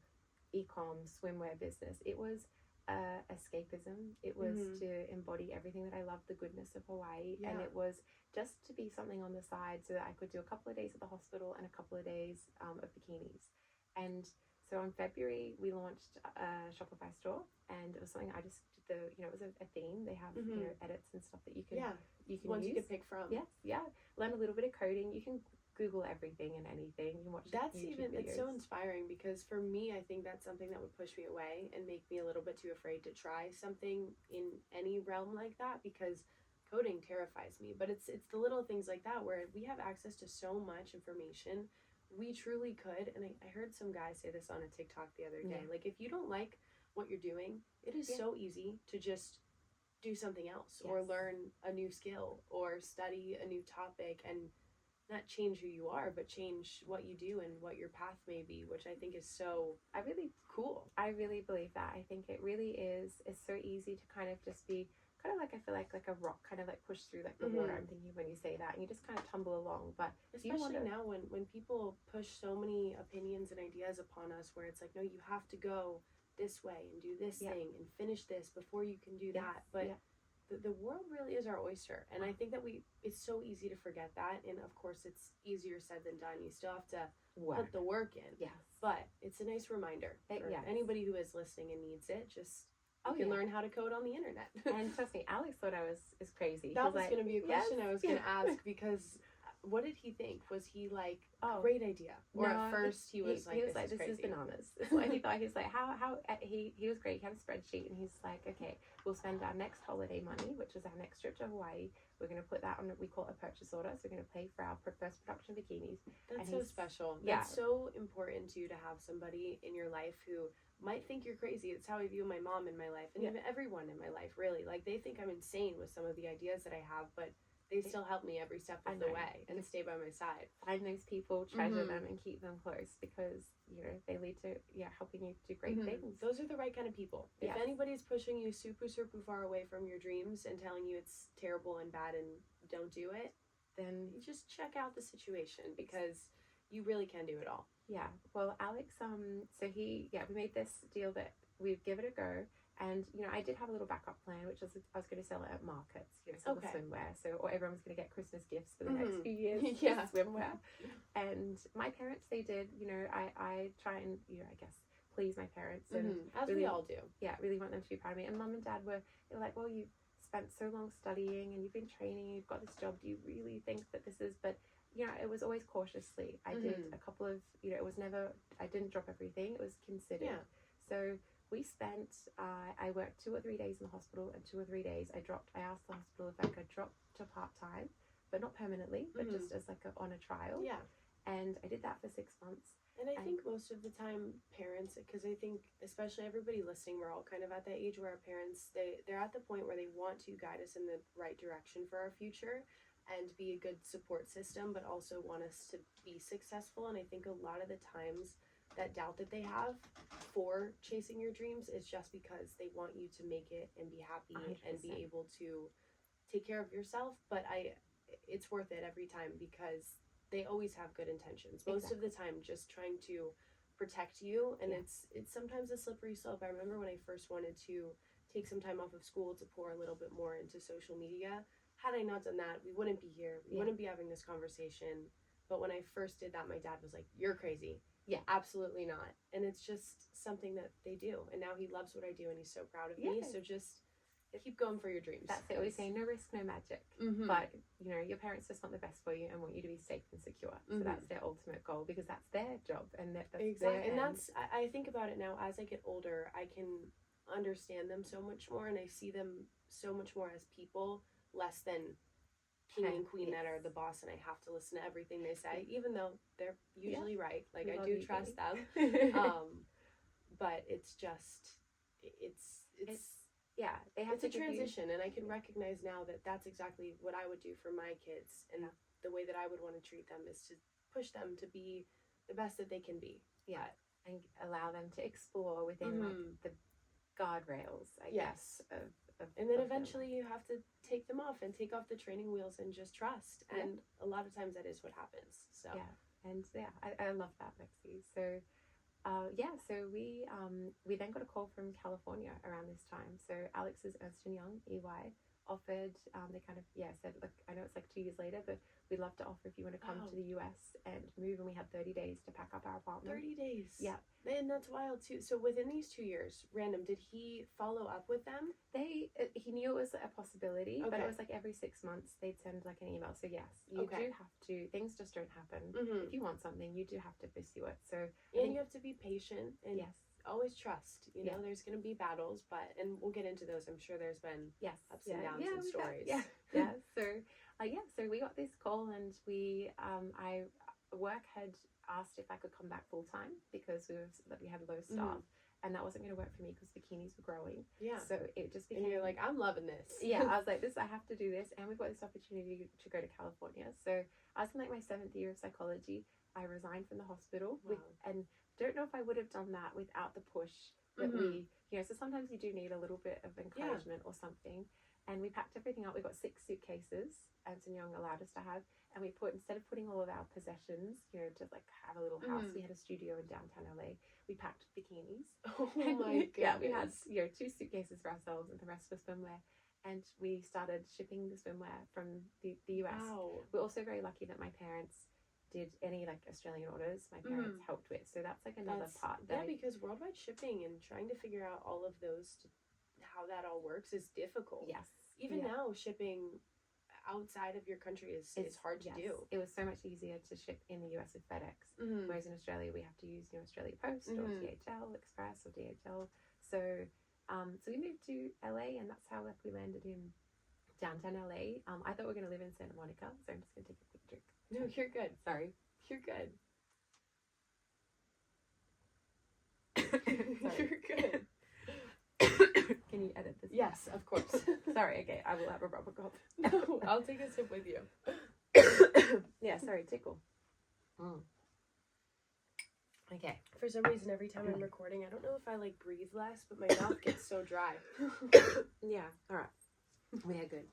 Speaker 2: e-com swimwear business. It was escapism. It was to embody everything that I love, the goodness of Hawaii, and it was just to be something on the side so that I could do a couple of days at the hospital and a couple of days of bikinis. And so in February we launched a Shopify store, and it was something I just did it was a theme. They have edits and stuff that you can
Speaker 1: ones
Speaker 2: use.
Speaker 1: You can pick from.
Speaker 2: Learn a little bit of coding. You can Google everything and anything. You can watch
Speaker 1: it's so inspiring, because for me, I think that's something that would push me away and make me a little bit too afraid to try something in any realm like that, because coding terrifies me. But it's the little things like that where we have access to so much information. We truly could, and I heard some guy say this on a TikTok the other day, like, if you don't like what you're doing, it is so easy to just do something else or learn a new skill or study a new topic, and not change who you are, but change what you do and what your path may be, which I think is so cool.
Speaker 2: I really believe that. I think it really is. It's so easy to kind of just be kind of like, I feel like a rock, kind of like push through like the water. I'm thinking when you say that, and you just kind of tumble along. But
Speaker 1: especially now when people push so many opinions and ideas upon us, where it's like, no, you have to go this way and do this thing and finish this before you can do that. But the world really is our oyster, and I think that it's so easy to forget that. And of course, it's easier said than done. You still have to put the work in. But it's a nice reminder for anybody who is listening and needs it. Just you can learn how to code on the internet.
Speaker 2: And trust me, Alex thought I was crazy.
Speaker 1: That was going to be a question I was going to ask, because what did he think? Was he like, great idea? Or at first he was like, this is bananas.
Speaker 2: That's what he thought. He's like, how he was great. He had a spreadsheet, and he's like, okay, we'll spend our next holiday money, which is our next trip to Hawaii. We're going to put that on, we call it a purchase order. So we're going to pay for our first production bikinis.
Speaker 1: That's so special. That's so important to you, to have somebody in your life who might think you're crazy. It's how I view my mom in my life, and even everyone in my life, really. Like, they think I'm insane with some of the ideas that I have, but they still help me every step of the way and stay by my side.
Speaker 2: Find those people, treasure them, and keep them close, because they lead to helping you do great things.
Speaker 1: Those are the right kind of people. If anybody's pushing you super far away from your dreams and telling you it's terrible and bad and don't do it, then you just check out the situation, because you really can do it all.
Speaker 2: Yeah. Well, Alex, so we made this deal that we'd give it a go. And, I did have a little backup plan, which was I was going to sell it at markets, sell the swimwear. So, or everyone was going to get Christmas gifts for the next few years. Swimwear. And my parents, they did, I try and, I guess, please my parents. And
Speaker 1: as really, we all do.
Speaker 2: Yeah, really want them to be proud of me. And Mum and Dad they were like, well, you've spent so long studying and you've been training and you've got this job. Do you really think that this is, but it was always cautiously. I did a couple of, it was never, I didn't drop everything. It was considered. So we spent, I worked 2 or 3 days in the hospital, and 2 or 3 days I asked the hospital if I could drop to part-time, but not permanently, but just as like on a trial.
Speaker 1: Yeah.
Speaker 2: And I did that for 6 months.
Speaker 1: And I think most of the time parents, because I think especially everybody listening, we're all kind of at that age where our parents, they're at the point where they want to guide us in the right direction for our future and be a good support system, but also want us to be successful. And I think a lot of the times that doubt that they have for chasing your dreams is just because they want you to make it and be happy
Speaker 2: 100%.
Speaker 1: and be able to take care of yourself. But it's worth it every time, because they always have good intentions. Most of the time, just trying to protect you. And it's sometimes a slippery slope. I remember when I first wanted to take some time off of school to pour a little bit more into social media. Had I not done that, we wouldn't be here. We wouldn't be having this conversation. But when I first did that, my dad was like, "You're crazy." Yeah, absolutely not. And it's just something that they do. And now he loves what I do, and he's so proud of me. So just keep going for your dreams.
Speaker 2: That's it. We say no risk, no magic. But you know, your parents just want the best for you and want you to be safe and secure. So that's their ultimate goal, because that's their job, and that's
Speaker 1: exactly. And that's, I think about it now as I get older, I can understand them so much more, and I see them so much more as people, less than king and queen that are the boss, and I have to listen to everything they say, even though they're usually right. Like, I do trust them. But it's just, it's they have to transition, and I can recognize now that that's exactly what I would do for my kids, and the way that I would want to treat them is to push them to be the best that they can be. Yeah.
Speaker 2: And allow them to explore within like the guardrails, I guess, of
Speaker 1: and then eventually you have to take them off and take off the training wheels and just trust. And a lot of times that is what happens. So
Speaker 2: I love that, Lexi. So so we then got a call from California around this time. So Alex's Ernst & Young, EY, offered, they kind of said, look, I know it's like 2 years later, but we'd love to offer if you want to come to the US and move. And we had 30 days to pack up our apartment.
Speaker 1: 30 days.
Speaker 2: Yeah.
Speaker 1: And that's wild too. So within these 2 years, random, did he follow up with them?
Speaker 2: He knew it was a possibility, but it was like every 6 months they'd send like an email. So yes, you do have to, things just don't happen. If you want something, you do have to pursue it. So
Speaker 1: you have to be patient and always trust. You know, there's going to be battles, and we'll get into those. I'm sure there's been ups and downs and stories.
Speaker 2: So we got this call, and work had asked if I could come back full time because we had low staff, and that wasn't going to work for me because bikinis were growing. Yeah. So it just became,
Speaker 1: and you're like, I'm loving this.
Speaker 2: I was like, I have to do this, and we've got this opportunity to go to California. So I was in like my 7th year of psychology. I resigned from the hospital and don't know if I would have done that without the push that we, so sometimes you do need a little bit of encouragement or something. And we packed everything up. We got 6 suitcases, Ernst & Young allowed us to have, and we instead of putting all of our possessions, to like have a little house, we had a studio in downtown LA. We packed bikinis.
Speaker 1: Oh my goodness.
Speaker 2: Yeah, we had 2 suitcases for ourselves, and the rest was swimwear. And we started shipping the swimwear from the US. Wow. We're also very lucky that my parents did any like Australian orders. My parents helped with, so that's like another part.
Speaker 1: Because worldwide shipping and trying to figure out all of those, how that all works, is difficult. Yes. Even now, shipping outside of your country is hard to do.
Speaker 2: It was so much easier to ship in the US with FedEx, whereas in Australia we have to use Australia Post or DHL Express or DHL. So we moved to LA, and that's how we landed in downtown LA. I thought we were going to live in Santa Monica, so I'm just going to take a quick drink.
Speaker 1: No, you're good.
Speaker 2: Sorry.
Speaker 1: You're good.
Speaker 2: You're good. Can you edit this?
Speaker 1: Yes, of course.
Speaker 2: Sorry, okay, I will have a rubber cup.
Speaker 1: No, I'll take a sip with you.
Speaker 2: Sorry, tickle. Okay.
Speaker 1: For some reason, every time I'm recording, I don't know if I like breathe less, but my mouth gets so dry.
Speaker 2: All right. We are good.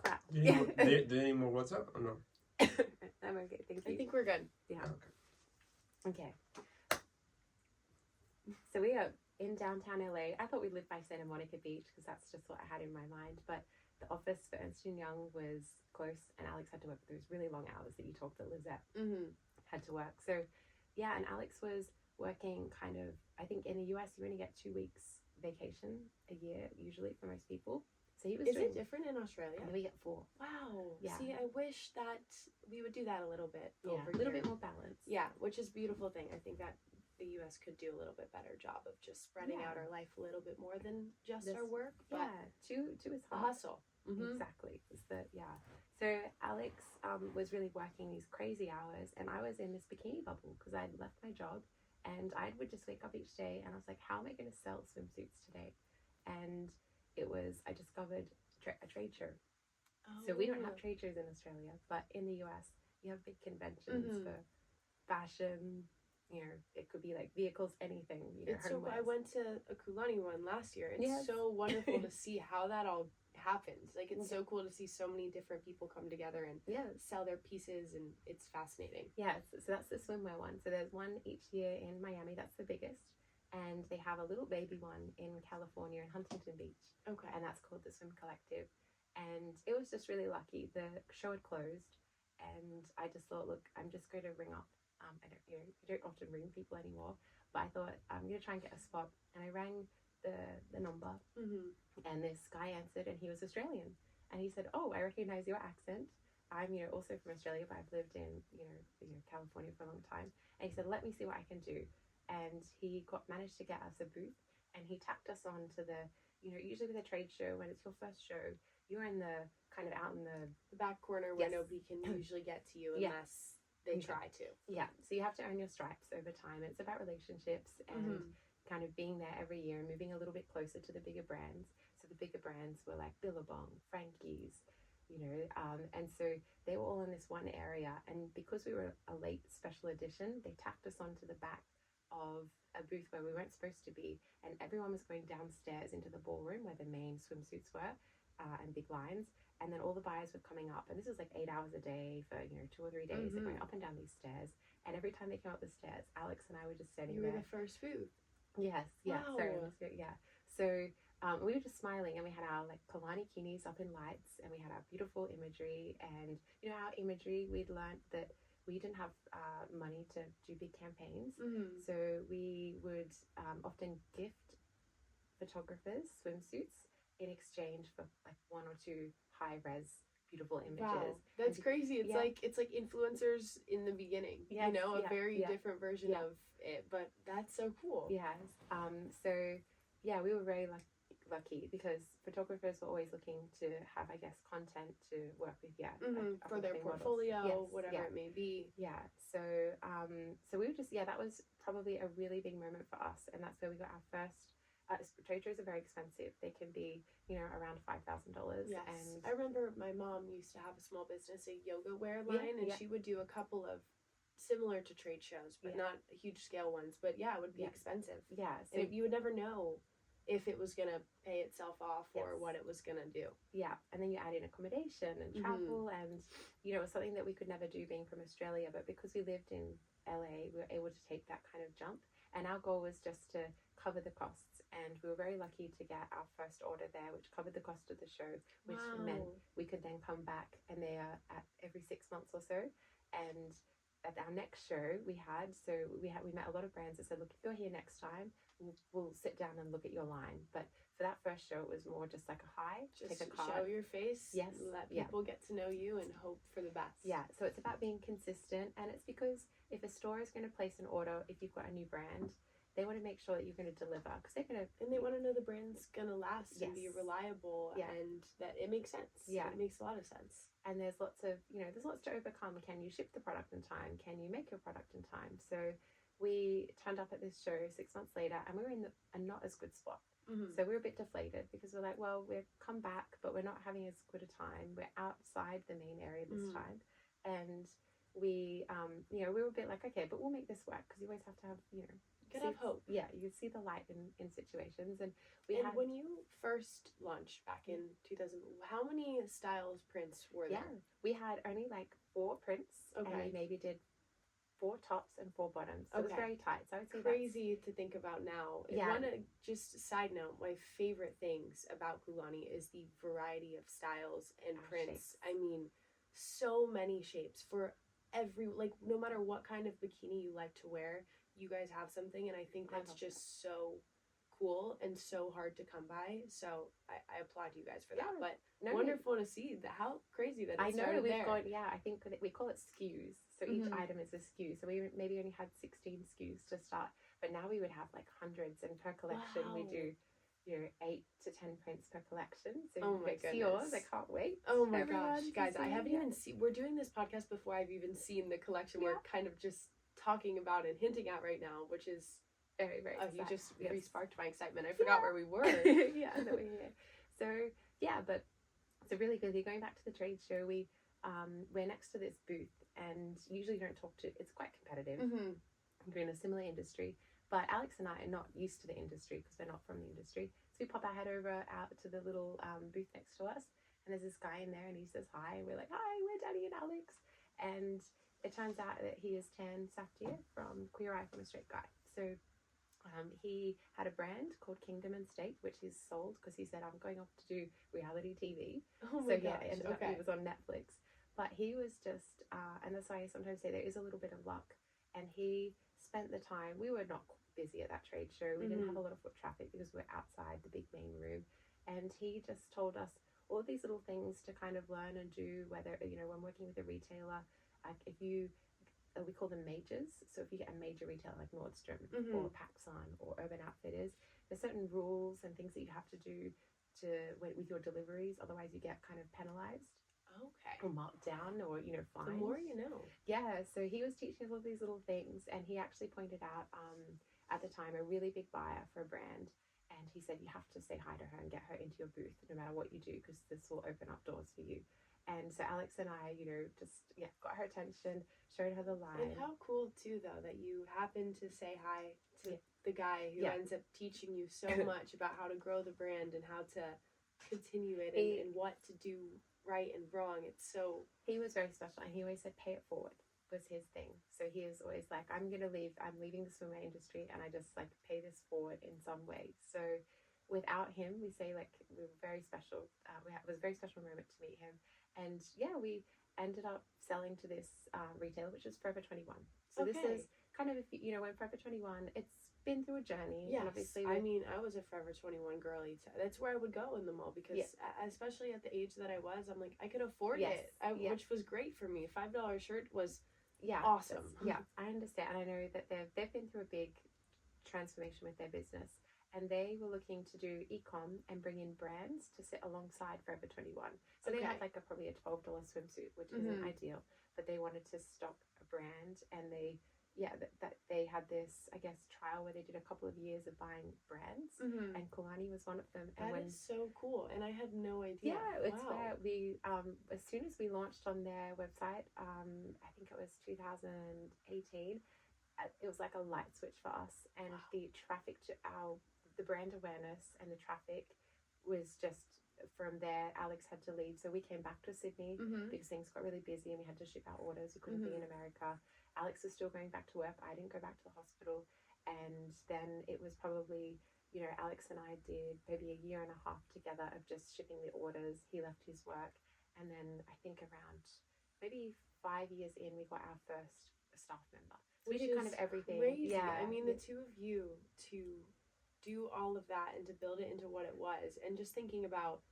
Speaker 2: Clap.
Speaker 3: Do you need more water or no?
Speaker 2: I'm okay, thank you.
Speaker 1: I think we're good.
Speaker 2: Yeah. Okay. So we are in downtown LA. I thought we lived by Santa Monica Beach because that's just what I had in my mind. But the office for Ernst & Young was close, and Alex had to work those really long hours that you talked that Lizette had to work. So, and Alex was working kind of, I think in the US, you only get 2 weeks vacation a year, usually for most people. So he was
Speaker 1: Is it different in Australia?
Speaker 2: And we get 4.
Speaker 1: Wow. Yeah. See, I wish that we would do that a little bit over
Speaker 2: a little bit more balance.
Speaker 1: Yeah, which is a beautiful thing. I think that the US could do a little bit better job of just spreading
Speaker 2: Yeah.
Speaker 1: out our life a little bit more than just
Speaker 2: This-
Speaker 1: our work. But
Speaker 2: Yeah, two is
Speaker 1: a
Speaker 2: hard.
Speaker 1: hustle. Mhm.
Speaker 2: Exactly. It's the So Alex was really working these crazy hours, and I was in this bikini bubble because I'd left my job, and I would just wake up each day, and I was like, how am I going to sell swimsuits today? And I discovered a trade show. So we don't have trade shows in Australia, but in the US, you have big conventions
Speaker 1: Mhm.
Speaker 2: for fashion. You know, it could be like vehicles, anything. You know,
Speaker 1: It's so I
Speaker 2: homewares.
Speaker 1: went to a Kulani one last year. It's
Speaker 2: Yes.
Speaker 1: so wonderful to see how that all happens. Like, it's
Speaker 2: Yeah.
Speaker 1: so cool to see so many different people come together and
Speaker 2: Yes.
Speaker 1: sell their pieces, and it's fascinating.
Speaker 2: Yeah, so that's the swimwear one. So there's one each year in Miami, that's the biggest. And they have a little baby one in California in Huntington Beach,
Speaker 1: Okay.
Speaker 2: and that's called the Swim Collective. And it was just really lucky. The show had closed, and I just thought, look, I'm just going to ring up. You don't often ring people anymore, but I thought I'm going to try and get a spot. And I rang the number,
Speaker 1: Mm-hmm.
Speaker 2: and this guy answered, and he was Australian. And he said, "Oh, I recognize your accent. I'm, also from Australia, but I've lived in, California for a long time." And he said, "Let me see what I can do." And he managed to get us a booth, and he tacked us on to the, usually with a trade show, when it's your first show, you're in the kind of out in the
Speaker 1: back corner where
Speaker 2: Yes.
Speaker 1: nobody can usually get to you
Speaker 2: Yeah.
Speaker 1: unless they
Speaker 2: Okay.
Speaker 1: try to.
Speaker 2: Yeah, so you have to earn your stripes over time. It's about relationships and kind of being there every year and moving a little bit closer to the bigger brands. So the bigger brands were like Billabong, Frankie's, and so they were all in this one area. And because we were a late special edition, they tacked us onto the back of a booth where we weren't supposed to be, and everyone was going downstairs into the ballroom where the main swimsuits were, and big lines. And then all the buyers were coming up, and this was like 8 hours a day for 2 or 3 days. They're going up and down these stairs, and every time they came up the stairs, Alex and I were just standing
Speaker 1: You were
Speaker 2: there.
Speaker 1: the first booth.
Speaker 2: Yes, yeah,
Speaker 1: Wow.
Speaker 2: sorry, yeah. So we were just smiling, and we had our like Kulani Kinis up in lights, and we had our beautiful imagery, and our imagery. We'd learned that we didn't have money to do big campaigns,
Speaker 1: Mm-hmm.
Speaker 2: so we would often gift photographers swimsuits in exchange for like 1 or 2 high res beautiful images.
Speaker 1: Wow, that's crazy. It's
Speaker 2: yeah.
Speaker 1: like influencers in the beginning.
Speaker 2: Yes,
Speaker 1: a very
Speaker 2: yeah.
Speaker 1: different version
Speaker 2: Yeah.
Speaker 1: of it, but that's so cool.
Speaker 2: Yes. So yeah, we were very lucky because photographers were always looking to have, I guess, content to work with. Yeah, like
Speaker 1: For their
Speaker 2: up-and-coming models.
Speaker 1: portfolio,
Speaker 2: Yes,
Speaker 1: whatever
Speaker 2: yeah.
Speaker 1: it may be.
Speaker 2: Yeah. So we were just that was probably a really big moment for us, and that's where we got our first. Trade shows are very expensive. They can be, around $5,000.
Speaker 1: Yes,
Speaker 2: And
Speaker 1: I remember my mom used to have a small business, a yoga wear line, and
Speaker 2: yeah.
Speaker 1: she would do a couple of similar to trade shows, but not huge scale ones. But yeah, it would be expensive.
Speaker 2: Yeah, so
Speaker 1: and you would never know if it was gonna pay itself off or
Speaker 2: Yes.
Speaker 1: what it was gonna do.
Speaker 2: yeah, and then you add in accommodation and travel, and it was something that we could never do being from Australia. But because we lived in LA, we were able to take that kind of jump. And our goal was just to cover the costs, and we were very lucky to get our first order there, which covered the cost of the show, which meant we could then come back, and they are at every 6 months or so. And at our next show we met a lot of brands that said, look, if you're here next time, we'll sit down and look at your line. But for that first show, it was more just like a hi,
Speaker 1: Just
Speaker 2: take a card.
Speaker 1: show your face,
Speaker 2: Yes,
Speaker 1: let people get to know you and hope for the best.
Speaker 2: Yeah, so it's about being consistent, and it's because if a store is going to place an order, if you've got a new brand, they want to make sure that you're going to deliver, because they're going to,
Speaker 1: and they want to know the brand's gonna last and be
Speaker 2: Yes.
Speaker 1: reliable,
Speaker 2: Yeah.
Speaker 1: and that it makes sense.
Speaker 2: Yeah.
Speaker 1: It makes a lot of sense.
Speaker 2: and there's lots of, there's lots to overcome. Can you ship the product in time? Can you make your product in time? So we turned up at this show 6 months later, and we were in a not as good spot.
Speaker 1: Mm-hmm.
Speaker 2: So we were a bit deflated because we're like, well, we've come back, but we're not having as good a time. We're outside the main area this time. And we, we were a bit like, okay, but we'll make this work, because you always have to have,
Speaker 1: Gotta have hope.
Speaker 2: Yeah, you see the light in situations. And
Speaker 1: when you first launched back in 2000, how many styles, prints were there?
Speaker 2: Yeah, we had only like 4 prints, and
Speaker 1: Okay.
Speaker 2: we maybe did 4 tops and 4 bottoms. So it was
Speaker 1: Okay.
Speaker 2: very tight. So I would say
Speaker 1: Crazy to think about now.
Speaker 2: Yeah.
Speaker 1: I want to just side note, my favorite things about Kulani is the variety of styles and
Speaker 2: Our
Speaker 1: prints.
Speaker 2: shapes.
Speaker 1: I mean, so many shapes for every, like, no matter what kind of bikini you like to wear, you guys have something, and I think
Speaker 2: I
Speaker 1: that's
Speaker 2: love
Speaker 1: just so cool and so hard to come by. So I applaud you guys for that.
Speaker 2: Yeah.
Speaker 1: But wonderful to see how crazy that it
Speaker 2: I know
Speaker 1: started
Speaker 2: we've
Speaker 1: there.
Speaker 2: got, I think that we call it SKUs. So each item is a SKU. So we maybe only had 16 SKUs to start, but now we would have like hundreds, and per collection we do, 8 to 10 prints per collection. So
Speaker 1: oh my
Speaker 2: see yours. I can't wait.
Speaker 1: Oh my gosh, guys, I haven't even seen. We're doing this podcast before I've even seen the collection. We're kind of just talking about and hinting at right now, which is
Speaker 2: very, very exciting.
Speaker 1: You just re-sparked my excitement. I forgot where we were.
Speaker 2: Yeah, that we're here. So yeah, but it's a really good. Going back to the trade show, we're next to this booth, and usually don't talk to. It's quite competitive. We're in a similar industry, but Alex and I are not used to the industry because we're not from the industry. So we pop our head out to the little booth next to us, and there's this guy in there, and he says hi, and we're like, hi, we're Dani and Alex, and it turns out that he is Tan Saftir from Queer Eye from a Straight Guy. So he had a brand called Kingdom and State, which he's sold because he said, I'm going off to do reality TV.
Speaker 1: Oh my gosh.
Speaker 2: It ended up, he was on Netflix. But he was just, and that's why I sometimes say there is a little bit of luck. And he spent the time, we were not busy at that trade show. We didn't have a lot of foot traffic because we're outside the big main room. And he just told us all of these little things to kind of learn and do, whether, when working with a retailer, like if you, we call them majors. So if you get a major retailer like Nordstrom or PacSun or Urban Outfitters, there's certain rules and things that you have to do with your deliveries. Otherwise, you get kind of penalized.
Speaker 1: Okay.
Speaker 2: Or marked down, or fines.
Speaker 1: The more you know.
Speaker 2: Yeah. So he was teaching us all these little things, and he actually pointed out at the time a really big buyer for a brand, and he said you have to say hi to her and get her into your booth no matter what you do, because this will open up doors for you. And so Alex and I, just got her attention, showed her the line.
Speaker 1: And how cool too, though, that you happen to say hi to the guy who ends up teaching you so much about how to grow the brand and how to continue it and what to do right and wrong.
Speaker 2: He was very special, and he always said pay it forward was his thing. So he was always like, I'm leaving the swimwear industry, and I just like pay this forward in some way. So without him, we say like we were very special. It was a very special moment to meet him. And we ended up selling to this retailer, which is Forever 21. So this is kind of, when Forever 21, it's been through a journey.
Speaker 1: Yes,
Speaker 2: and obviously
Speaker 1: I mean, I was a Forever 21 girly. That's where I would go in the mall because, especially at the age that I was, I'm like, I could afford it, which was great for me. $5 shirt was awesome.
Speaker 2: I understand. And I know that they've been through a big transformation with their business. And they were looking to do e-com and bring in brands to sit alongside Forever 21. So they had probably a $12 swimsuit, which isn't ideal, but they wanted to stock a brand, and they had this, I guess, trial where they did a couple of years of buying brands, and Kulani was one of them. And
Speaker 1: that is so cool, and I had no idea.
Speaker 2: Yeah, it's where we, as soon as we launched on their website, I think it was 2018, it was like a light switch for us, and the traffic to the brand awareness and the traffic was just from there. Alex had to leave, so we came back to Sydney because things got really busy and we had to ship out orders. We couldn't be in America. Alex was still going back to work. I didn't go back to the hospital, and then it was probably Alex and I did maybe a year and a half together of just shipping the orders. He left his work, and then I think around maybe 5 years in, we got our first staff member. So we did kind of everything.
Speaker 1: Crazy. I mean, the two of you to do all of that and to build it into what it was, and just thinking about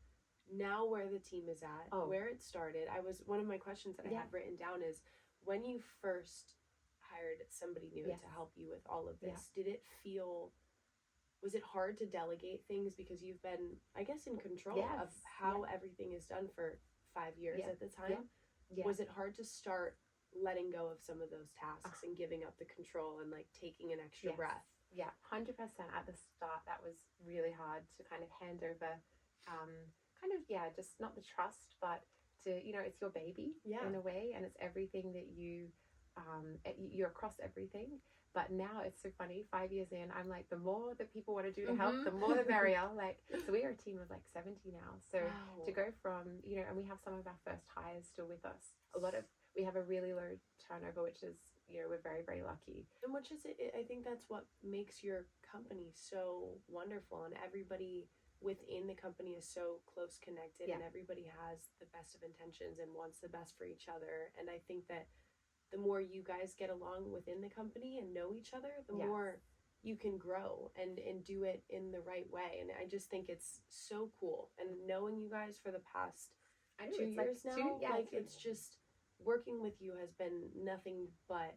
Speaker 1: now where the team is at, where it started. One of my questions that I had written down is, when you first hired somebody new to help you with all of this, was it hard to delegate things because you've been, I guess, in control of how everything is done for 5 years at the time? Was it hard to start letting go of some of those tasks and giving up the control and like taking an extra breath?
Speaker 2: Yeah, 100% at the start. That was really hard to kind of hand over, just not the trust, but to, it's your baby in a way, and it's everything that you're across everything. But now it's so funny, 5 years in, I'm like, the more that people want to do to help, the more the merrier. So we are a team of 70 now. So to go from, and we have some of our first hires still with us. We have a really low turnover, which is, we're very, very lucky.
Speaker 1: And which is, I think that's what makes your company so wonderful, and everybody within the company is so close connected, and everybody has the best of intentions and wants the best for each other. And I think that the more you guys get along within the company and know each other, the more you can grow and do it in the right way. And I just think it's so cool. And knowing you guys for the past 2 years now, it's just working with you has been nothing but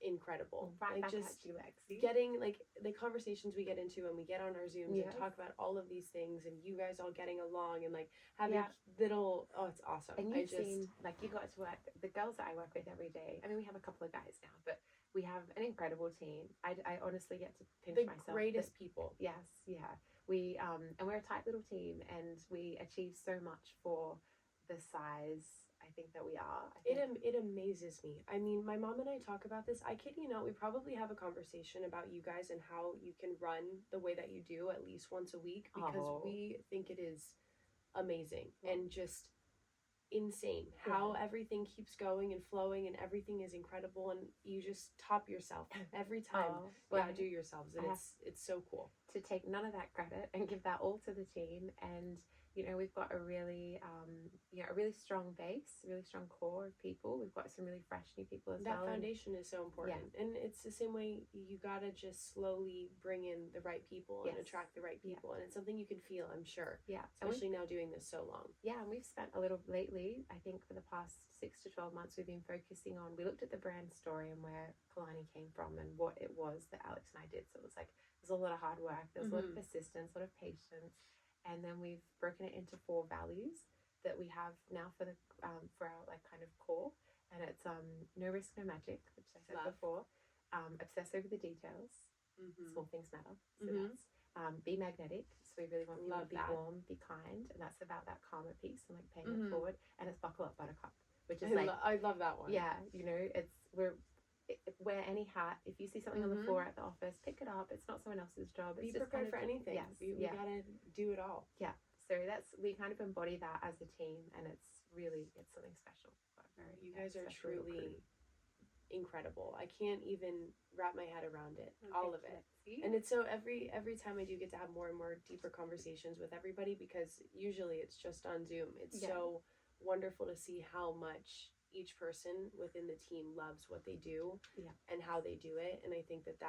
Speaker 1: incredible.
Speaker 2: Right
Speaker 1: like
Speaker 2: back
Speaker 1: just
Speaker 2: at you, Lexi.
Speaker 1: getting like the conversations we get into when we get on our Zooms
Speaker 2: Yes.
Speaker 1: and talk about all of these things, and you guys all getting along and like having
Speaker 2: Yeah.
Speaker 1: little, oh, it's awesome.
Speaker 2: And you've seen, like, you got to work, the girls that I work with every day. I mean, we have a couple of guys now, but we have an incredible team. I honestly get to pinch
Speaker 1: the
Speaker 2: myself.
Speaker 1: greatest people.
Speaker 2: Yes, yeah. We and we're a tight little team, and we achieve so much for the size I think that we are.
Speaker 1: It amazes me. I mean, my mom and I talk about this. I kid you not, we probably have a conversation about you guys and how you can run the way that you do at least once a week, because we think it is amazing and just insane how everything keeps going and flowing and everything is incredible, and you just top yourself every time. You outdo yourselves, and it's so cool
Speaker 2: to take none of that credit and give that all to the team. And you know, we've got a really a really strong base, really strong core of people. We've got some really fresh new people as well.
Speaker 1: That foundation is so important. And it's the same way you gotta just slowly bring in the right people and attract the right people, and it's something you can feel, I'm sure, especially now doing this so long.
Speaker 2: And we've spent a little lately, I think for the past 6 to 12 months, we've been focusing on, we looked at the brand story and where Kulani came from and what it was that Alex and I did. So it was like, there's a lot of hard work, there's a lot of persistence, a lot of patience. And then we've broken it into 4 values that we have now for our like kind of core. And it's no risk, no magic, which I said before. Obsess over the details. Small things matter. So that's be magnetic. So we really want people to be warm, be kind, and that's about that karma piece and like paying it forward. And it's buckle up, buttercup, which is
Speaker 1: I love that one.
Speaker 2: Yeah, you know, wear any hat. If you see something on the floor at the office, pick it up. It's not someone else's job.
Speaker 1: Be prepared for anything.
Speaker 2: Yes,
Speaker 1: we gotta do it all.
Speaker 2: Yeah. So we kind of embody that as a team, and it's something special.
Speaker 1: You guys are truly incredible. I can't even wrap my head around it. All of it. And it's so every time I do get to have more and more deeper conversations with everybody, because usually it's just on Zoom. It's so wonderful to see how much each person within the team loves what they do and how they do it. And I think that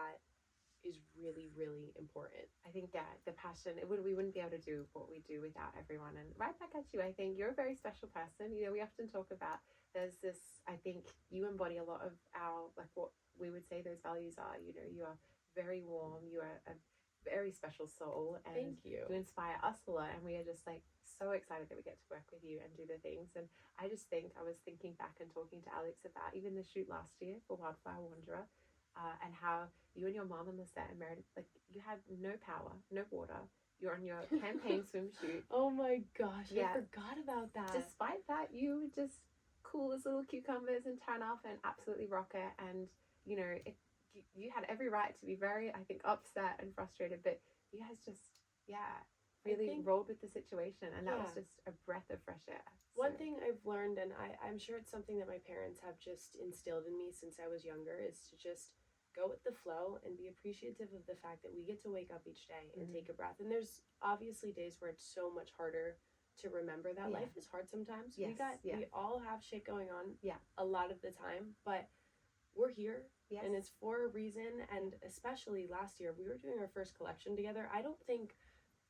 Speaker 1: is really, really important.
Speaker 2: I think the passion, we wouldn't be able to do what we do without everyone. And right back at you, I think you're a very special person. You know, we often talk about, there's this, I think you embody a lot of our, like what we would say those values are. You know, you are very warm, you are a very special soul, and
Speaker 1: thank you.
Speaker 2: You inspire us a lot, and we are just like so excited that we get to work with you and do the things. And I just think, I was thinking back and talking to Alex about even the shoot last year for Wildflower Wanderer, and how you and your mom on the set, Meredith, like you had no power, no water. You're on your campaign swimsuit.
Speaker 1: Oh my gosh, I forgot about that.
Speaker 2: Despite that, you were just cool as little cucumbers and turn off and absolutely rock it. And you know, you had every right to be very, I think, upset and frustrated, but you guys just, really rolled with the situation, and that was just a breath of fresh air.
Speaker 1: One thing I've learned, and I'm sure it's something that my parents have just instilled in me since I was younger, is to just go with the flow and be appreciative of the fact that we get to wake up each day and take a breath. And there's obviously days where it's so much harder to remember that life is hard sometimes. We all have shit going on a lot of the time, but we're here.
Speaker 2: Yes.
Speaker 1: And it's for a reason. And especially last year, we were doing our first collection together. I don't think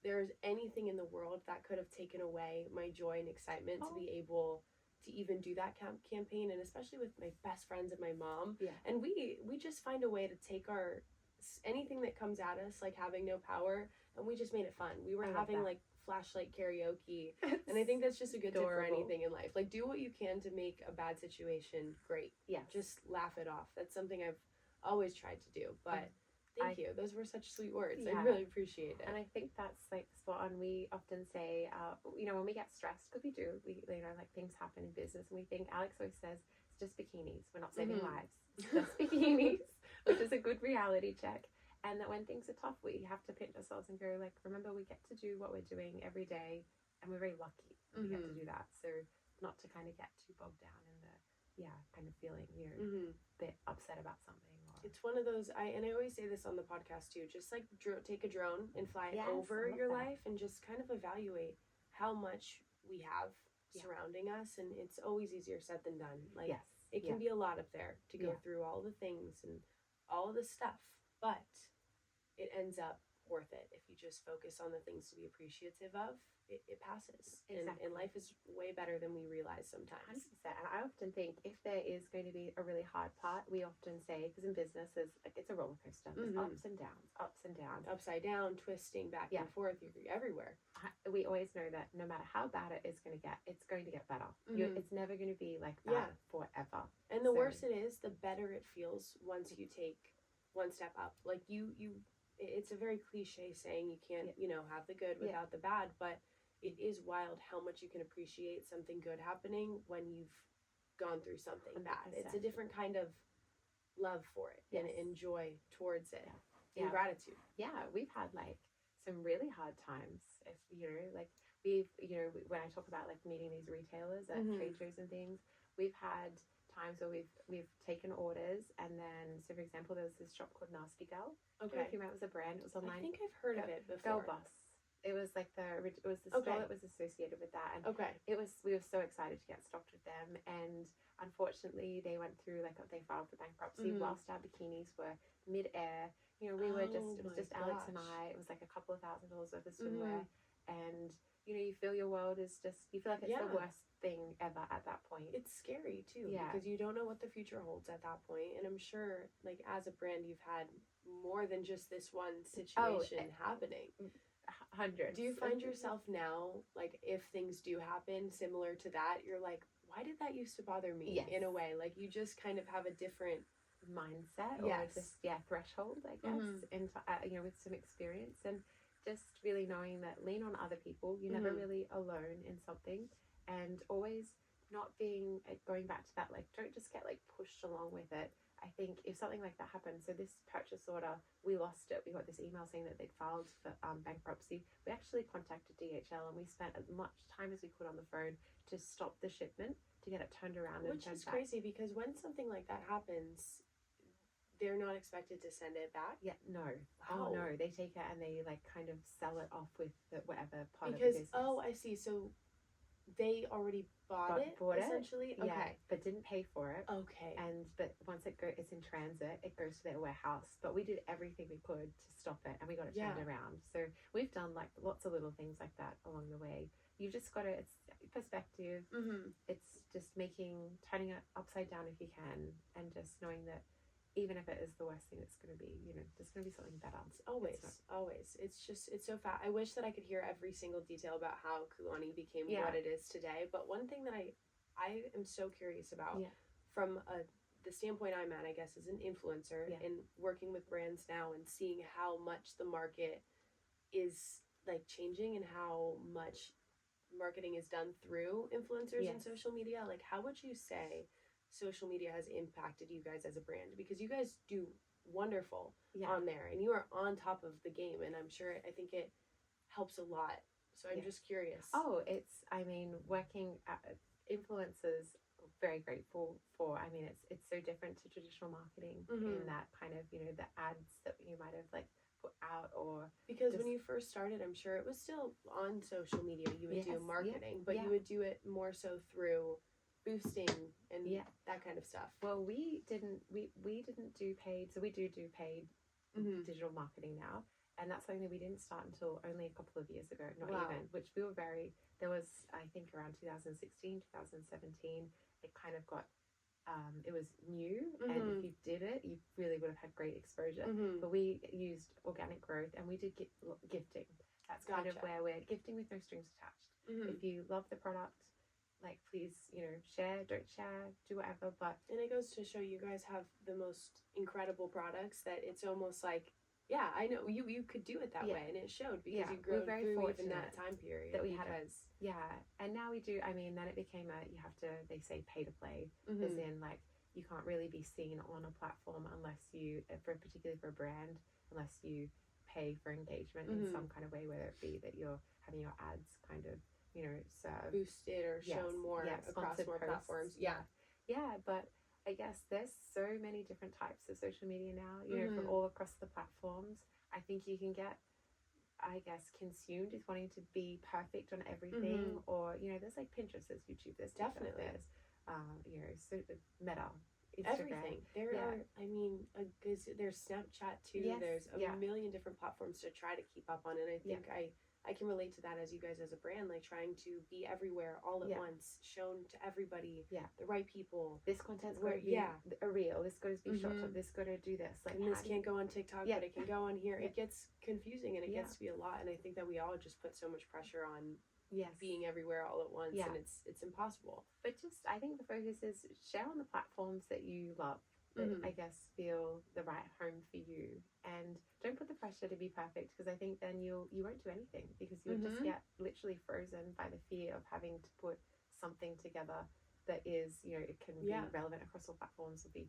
Speaker 1: there's anything in the world that could have taken away my joy and excitement to be able to even do that campaign, and especially with my best friends and my mom. And we just find a way to take anything that comes at us, like having no power, and we just made it fun. We were having like flashlight karaoke, and I think that's just a good tip for anything in life. Like, do what you can to make a bad situation great. Just laugh it off. That's something I've always tried to do. But thank you. Those were such sweet words. I really appreciate it.
Speaker 2: And I think that's like spot on. We often say, you know, when we get stressed, because we do, you know, like things happen in business, and we think, Alex always says, it's just bikinis. We're not saving lives. It's just bikinis, which is a good reality check. And that when things are tough, we have to pinch ourselves and go, like, remember, we get to do what we're doing every day, and we're very lucky we get to do that. So not to kind of get too bogged down in the, kind of feeling, you know, a bit upset about something.
Speaker 1: It's one of those, I always say this on the podcast too, just like take a drone and fly it over your life, and just kind of evaluate how much we have surrounding us. And it's always easier said than done. Like, it can be a lot up there to go through all the things and all of the stuff, but it ends up worth it. If you just focus on the things to be appreciative of, it passes.
Speaker 2: Exactly.
Speaker 1: And life is way better than we realize
Speaker 2: 100%.
Speaker 1: sometimes.
Speaker 2: And I often think if there is going to be a really hard part, we often say, because in business, it's a roller coaster. There's ups and downs, ups and downs.
Speaker 1: Upside down, twisting back and forth, you're everywhere.
Speaker 2: We always know that no matter how bad it is going to get, it's going to get better. It's never going to be like that forever.
Speaker 1: And the worse it is, the better it feels once you take one step up. Like it's a very cliche saying, you can't, have the good without the bad, but it is wild how much you can appreciate something good happening when you've gone through something
Speaker 2: 100%.
Speaker 1: bad. It's a different kind of love for it and joy towards it and gratitude.
Speaker 2: Yeah, we've had like some really hard times. If like we've when I talk about like meeting these retailers at trade shows and things, we've had times where we've taken orders, and then so for example there was this shop called Nasty Girl. I don't know if you remember, it was a brand. It was online.
Speaker 1: I think I've heard of it before.
Speaker 2: Girl Boss. It was like the store that was associated with that, and we were so excited to get stocked with them, and unfortunately they went through they filed for bankruptcy whilst our bikinis were mid-air. We were it was just Alex and I. It was like a couple of $1,000s worth of swimwear, and you feel your world is just, you feel like it's the worst thing ever at that point.
Speaker 1: It's scary too, because you don't know what the future holds at that point, and I'm sure like as a brand you've had more than just this one situation happening.
Speaker 2: Hundreds.
Speaker 1: Do you find yourself now, like if things do happen similar to that, you're like, why did that used to bother me? In a way, like you just kind of have a different
Speaker 2: mindset or just threshold, I guess, and with some experience, and just really knowing that lean on other people. You're never really alone in something, and always not being going back to that, like don't just get like pushed along with it. I think if something like that happened, so this purchase order, we lost it. We got this email saying that they'd filed for bankruptcy. We actually contacted DHL, and we spent as much time as we could on the phone to stop the shipment, to get it turned around.
Speaker 1: Which is crazy, because when something like that happens, they're not expected to send it back?
Speaker 2: Yeah, no.
Speaker 1: Wow.
Speaker 2: Oh, no. They take it and they like kind of sell it off with whatever part of the business.
Speaker 1: Oh, I see. So they already bought it, essentially?
Speaker 2: Yeah, okay. But didn't pay for it.
Speaker 1: Okay.
Speaker 2: But once it's in transit, it goes to their warehouse. But we did everything we could to stop it, and we got it turned around. So we've done like lots of little things like that along the way. You've just got to, it's perspective. It's just turning it upside down if you can, and just knowing that even if it is the worst thing, it's going to be, there's going to be something better.
Speaker 1: Always. It's so fast. I wish that I could hear every single detail about how Kulani became what it is today. But one thing that I am so curious about from the standpoint I'm at, I guess, as an influencer and working with brands now and seeing how much the market is like changing and how much marketing is done through influencers and social media. Like, how would you say social media has impacted you guys as a brand? Because you guys do wonderful on there, and you are on top of the game, and I think it helps a lot. So I'm just curious.
Speaker 2: Working at influencers, very grateful for. It's so different to traditional marketing in that kind of, the ads that you might have like put out, or
Speaker 1: because when you first started, I'm sure it was still on social media, you would do marketing, but you would do it more so through boosting and that kind of stuff.
Speaker 2: Well, we didn't do paid, so we do paid digital marketing now, and that's something that we didn't start until only a couple of years ago, even, which we were there was, I think, around 2016, 2017, it kind of got it was new, and if you did it, you really would have had great exposure. But we used organic growth, and we did gifting. That's kind of where we're gifting with no strings attached. If you love the product, like, please, share, don't share, do whatever.
Speaker 1: And it goes to show you guys have the most incredible products that it's almost like, I know you could do it that way, and it showed because you grew through even that time period
Speaker 2: that we had and now we do. Then it became they say pay to play, as in like you can't really be seen on a platform unless you, particularly for a brand, unless you pay for engagement in some kind of way, whether it be that you're having your ads kind of
Speaker 1: boosted or shown more across more platforms.
Speaker 2: But I guess there's so many different types of social media now, from all across the platforms. I think you can get, I guess, consumed with wanting to be perfect on everything, or there's like Pinterest, there's YouTube, there's
Speaker 1: definitely
Speaker 2: there's so Meta, Instagram.
Speaker 1: Everything. There are, there's Snapchat too.
Speaker 2: Yes,
Speaker 1: There's a
Speaker 2: yeah.
Speaker 1: million different platforms to try to keep up on, and I think I can relate to that as you guys as a brand, like trying to be everywhere all at once, shown to everybody, the right people.
Speaker 2: This content's going to be a reel. This got to be short term. This got to do this. Like,
Speaker 1: and this can't go on TikTok, but it can go on here. It gets confusing and it gets to be a lot. And I think that we all just put so much pressure on being everywhere all at once, and it's impossible.
Speaker 2: But just, I think the focus is share on the platforms that you love, that I guess feel the right home for you, and don't put the pressure to be perfect, because I think then you won't do anything, because you'll just get literally frozen by the fear of having to put something together that is, you know, it can be relevant across all platforms, will be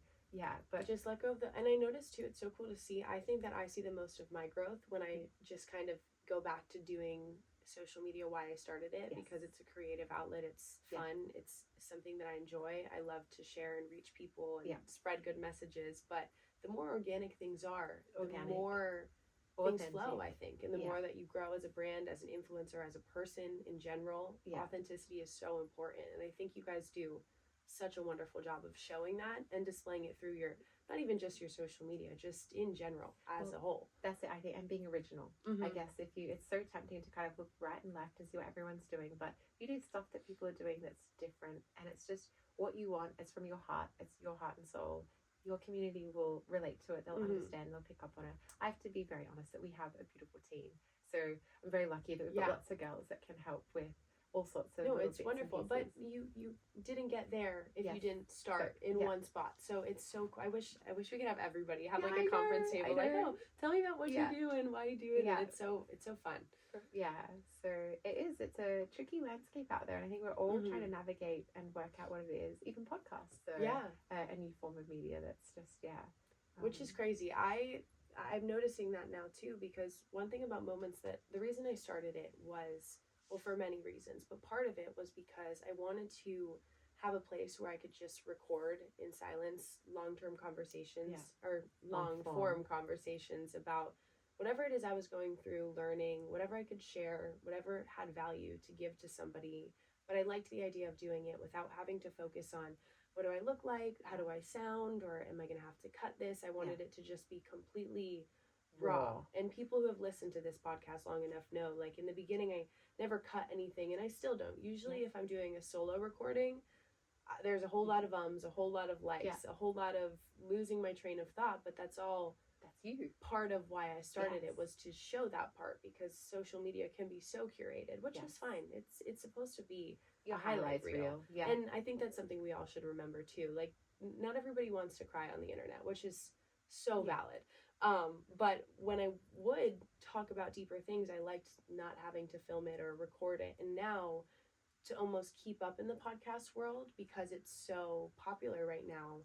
Speaker 2: but
Speaker 1: just let go of the. And I noticed too, it's so cool to see. I think that I see the most of my growth when I just kind of go back to doing social media, why I started it, because it's a creative outlet. It's fun. It's something that I enjoy. I love to share and reach people and spread good messages. But the more organic things are, the more things flow, I think. And the more that you grow as a brand, as an influencer, as a person in general, authenticity is so important. And I think you guys do such a wonderful job of showing that and displaying it through your, not even just your social media, just in general as a whole.
Speaker 2: That's it, I think, and being original. I guess it's so tempting to kind of look right and left and see what everyone's doing, but you do stuff that people are doing that's different, and it's just what you want. It's from your heart. It's your heart and soul. Your community will relate to it. They'll understand. They'll pick up on it. I have to be very honest that we have a beautiful team. So I'm very lucky that we've got lots of girls that can help with all sorts of
Speaker 1: it's wonderful, but you didn't get there if you didn't start in one spot. So it's so I wish we could have everybody have like a conference table, like, oh, tell me about what you do and why you do it. And it's so fun.
Speaker 2: So it's a tricky landscape out there, and I think we're all trying to navigate and work out what it is. Even podcasts a new form of media that's just
Speaker 1: which is crazy. I'm noticing that now too, because one thing about Moments, that the reason I started it was, well, for many reasons, but part of it was because I wanted to have a place where I could just record in silence long-term conversations or long-form conversations about whatever it is I was going through, learning, whatever I could share, whatever had value to give to somebody. But I liked the idea of doing it without having to focus on what do I look like, how do I sound, or am I going to have to cut this? I wanted it to just be completely raw. And people who have listened to this podcast long enough know, like in the beginning, I never cut anything, and I still don't. Usually if I'm doing a solo recording, there's a whole lot of ums, a whole lot of likes, a whole lot of losing my train of thought, but that's you. Part of why I started it was to show that part, because social media can be so curated, which is fine. It's supposed to be a highlight reel. And I think that's something we all should remember too. Like, not everybody wants to cry on the internet, which is so valid. But when I would talk about deeper things, I liked not having to film it or record it. And now, to almost keep up in the podcast world, because it's so popular right now,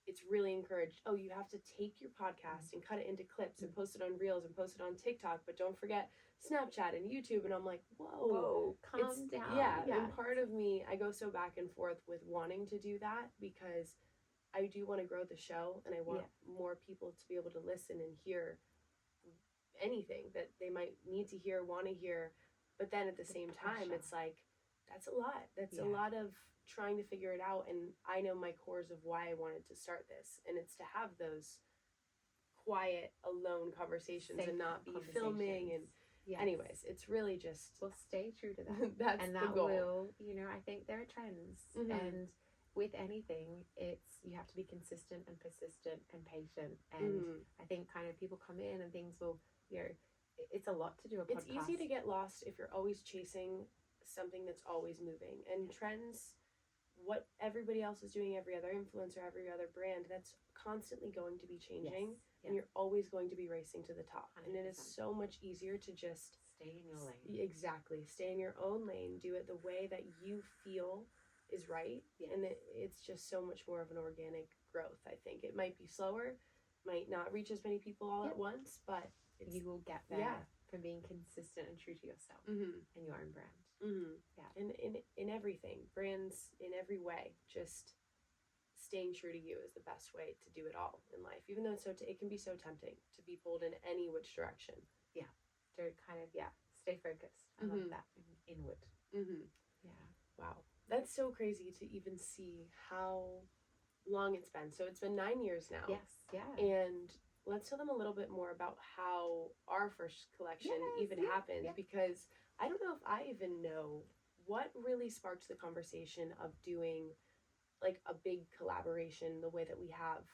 Speaker 1: it's really encouraged. Oh, you have to take your podcast and cut it into clips and post it on Reels and post it on TikTok, but don't forget Snapchat and YouTube. And I'm like, whoa,
Speaker 2: calm down.
Speaker 1: And part of me, I go so back and forth with wanting to do that, because I do want to grow the show, and I want more people to be able to listen and hear anything that they might need to hear, want to hear. But then at the same time, it's like, that's a lot. That's a lot of trying to figure it out. And I know my cores of why I wanted to start this, and it's to have those quiet, alone conversations and not be filming. And anyways, it's really just,
Speaker 2: well, stay true to that.
Speaker 1: That's
Speaker 2: and
Speaker 1: the
Speaker 2: that
Speaker 1: goal.
Speaker 2: Will, I think there are trends, and with anything, it's, you have to be consistent and persistent and patient. And I think kind of people come in and things will, it's a lot to do a podcast.
Speaker 1: It's easy to get lost if you're always chasing something that's always moving. And trends, what everybody else is doing, every other influencer, every other brand, that's constantly going to be changing. And you're always going to be racing to the top. 100%. And it is so much easier to just
Speaker 2: stay in your lane.
Speaker 1: Exactly. Stay in your own lane. Do it the way that you feel is right. And it's just so much more of an organic growth. I think it might be slower, might not reach as many people all at once, but
Speaker 2: you will get there from being consistent and true to yourself and your own brand.
Speaker 1: And in everything, brands in every way, just staying true to you is the best way to do it all in life, even though it can be so tempting to be pulled in any which direction.
Speaker 2: To kind of stay focused. I love that. Inward.
Speaker 1: Wow, that's so crazy to even see how long it's been. So it's been 9 years now.
Speaker 2: Yes.
Speaker 1: And let's tell them a little bit more about how our first collection even
Speaker 2: Yeah,
Speaker 1: happened,
Speaker 2: yeah.
Speaker 1: because I don't know if I even know what really sparked the conversation of doing like a big collaboration the way that we have.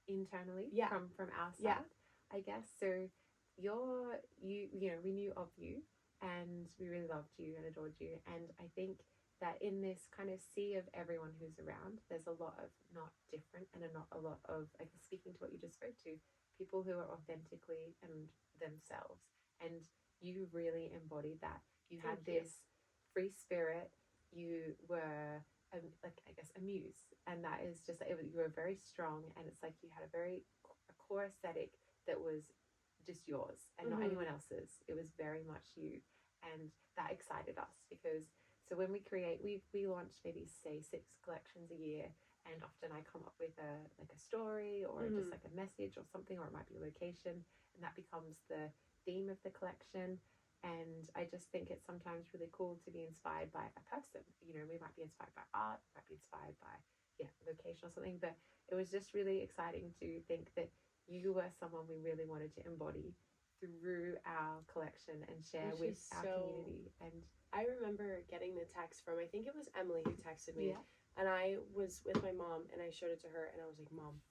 Speaker 2: Internally,
Speaker 1: Yeah.
Speaker 2: from our side,
Speaker 1: Yeah.
Speaker 2: I guess. So you know, we knew of you and we really loved you and adored you, and I think that in this kind of sea of everyone who's around, there's a lot of not different and not a lot of, I guess, speaking to what you just spoke to, people who are authentically and themselves, and you really embodied that. You had
Speaker 1: Thank you.
Speaker 2: this free spirit. You were like, I guess, a muse, and that is just you were very strong, and it's like you had a core aesthetic that was just yours and not anyone else's. It was very much you, and that excited us because so when we create, we launch maybe say 6 collections a year, and often I come up with a story or just like a message or something, or it might be a location, and that becomes the theme of the collection. And I just think it's sometimes really cool to be inspired by a person. You know, we might be inspired by art, we might be inspired by location or something, but it was just really exciting to think that you were someone we really wanted to embody through our collection and share with our community. And
Speaker 1: I remember getting the text from, I think it was Emily who texted me, and I was with my mom and I showed it to her and I was like, Mom,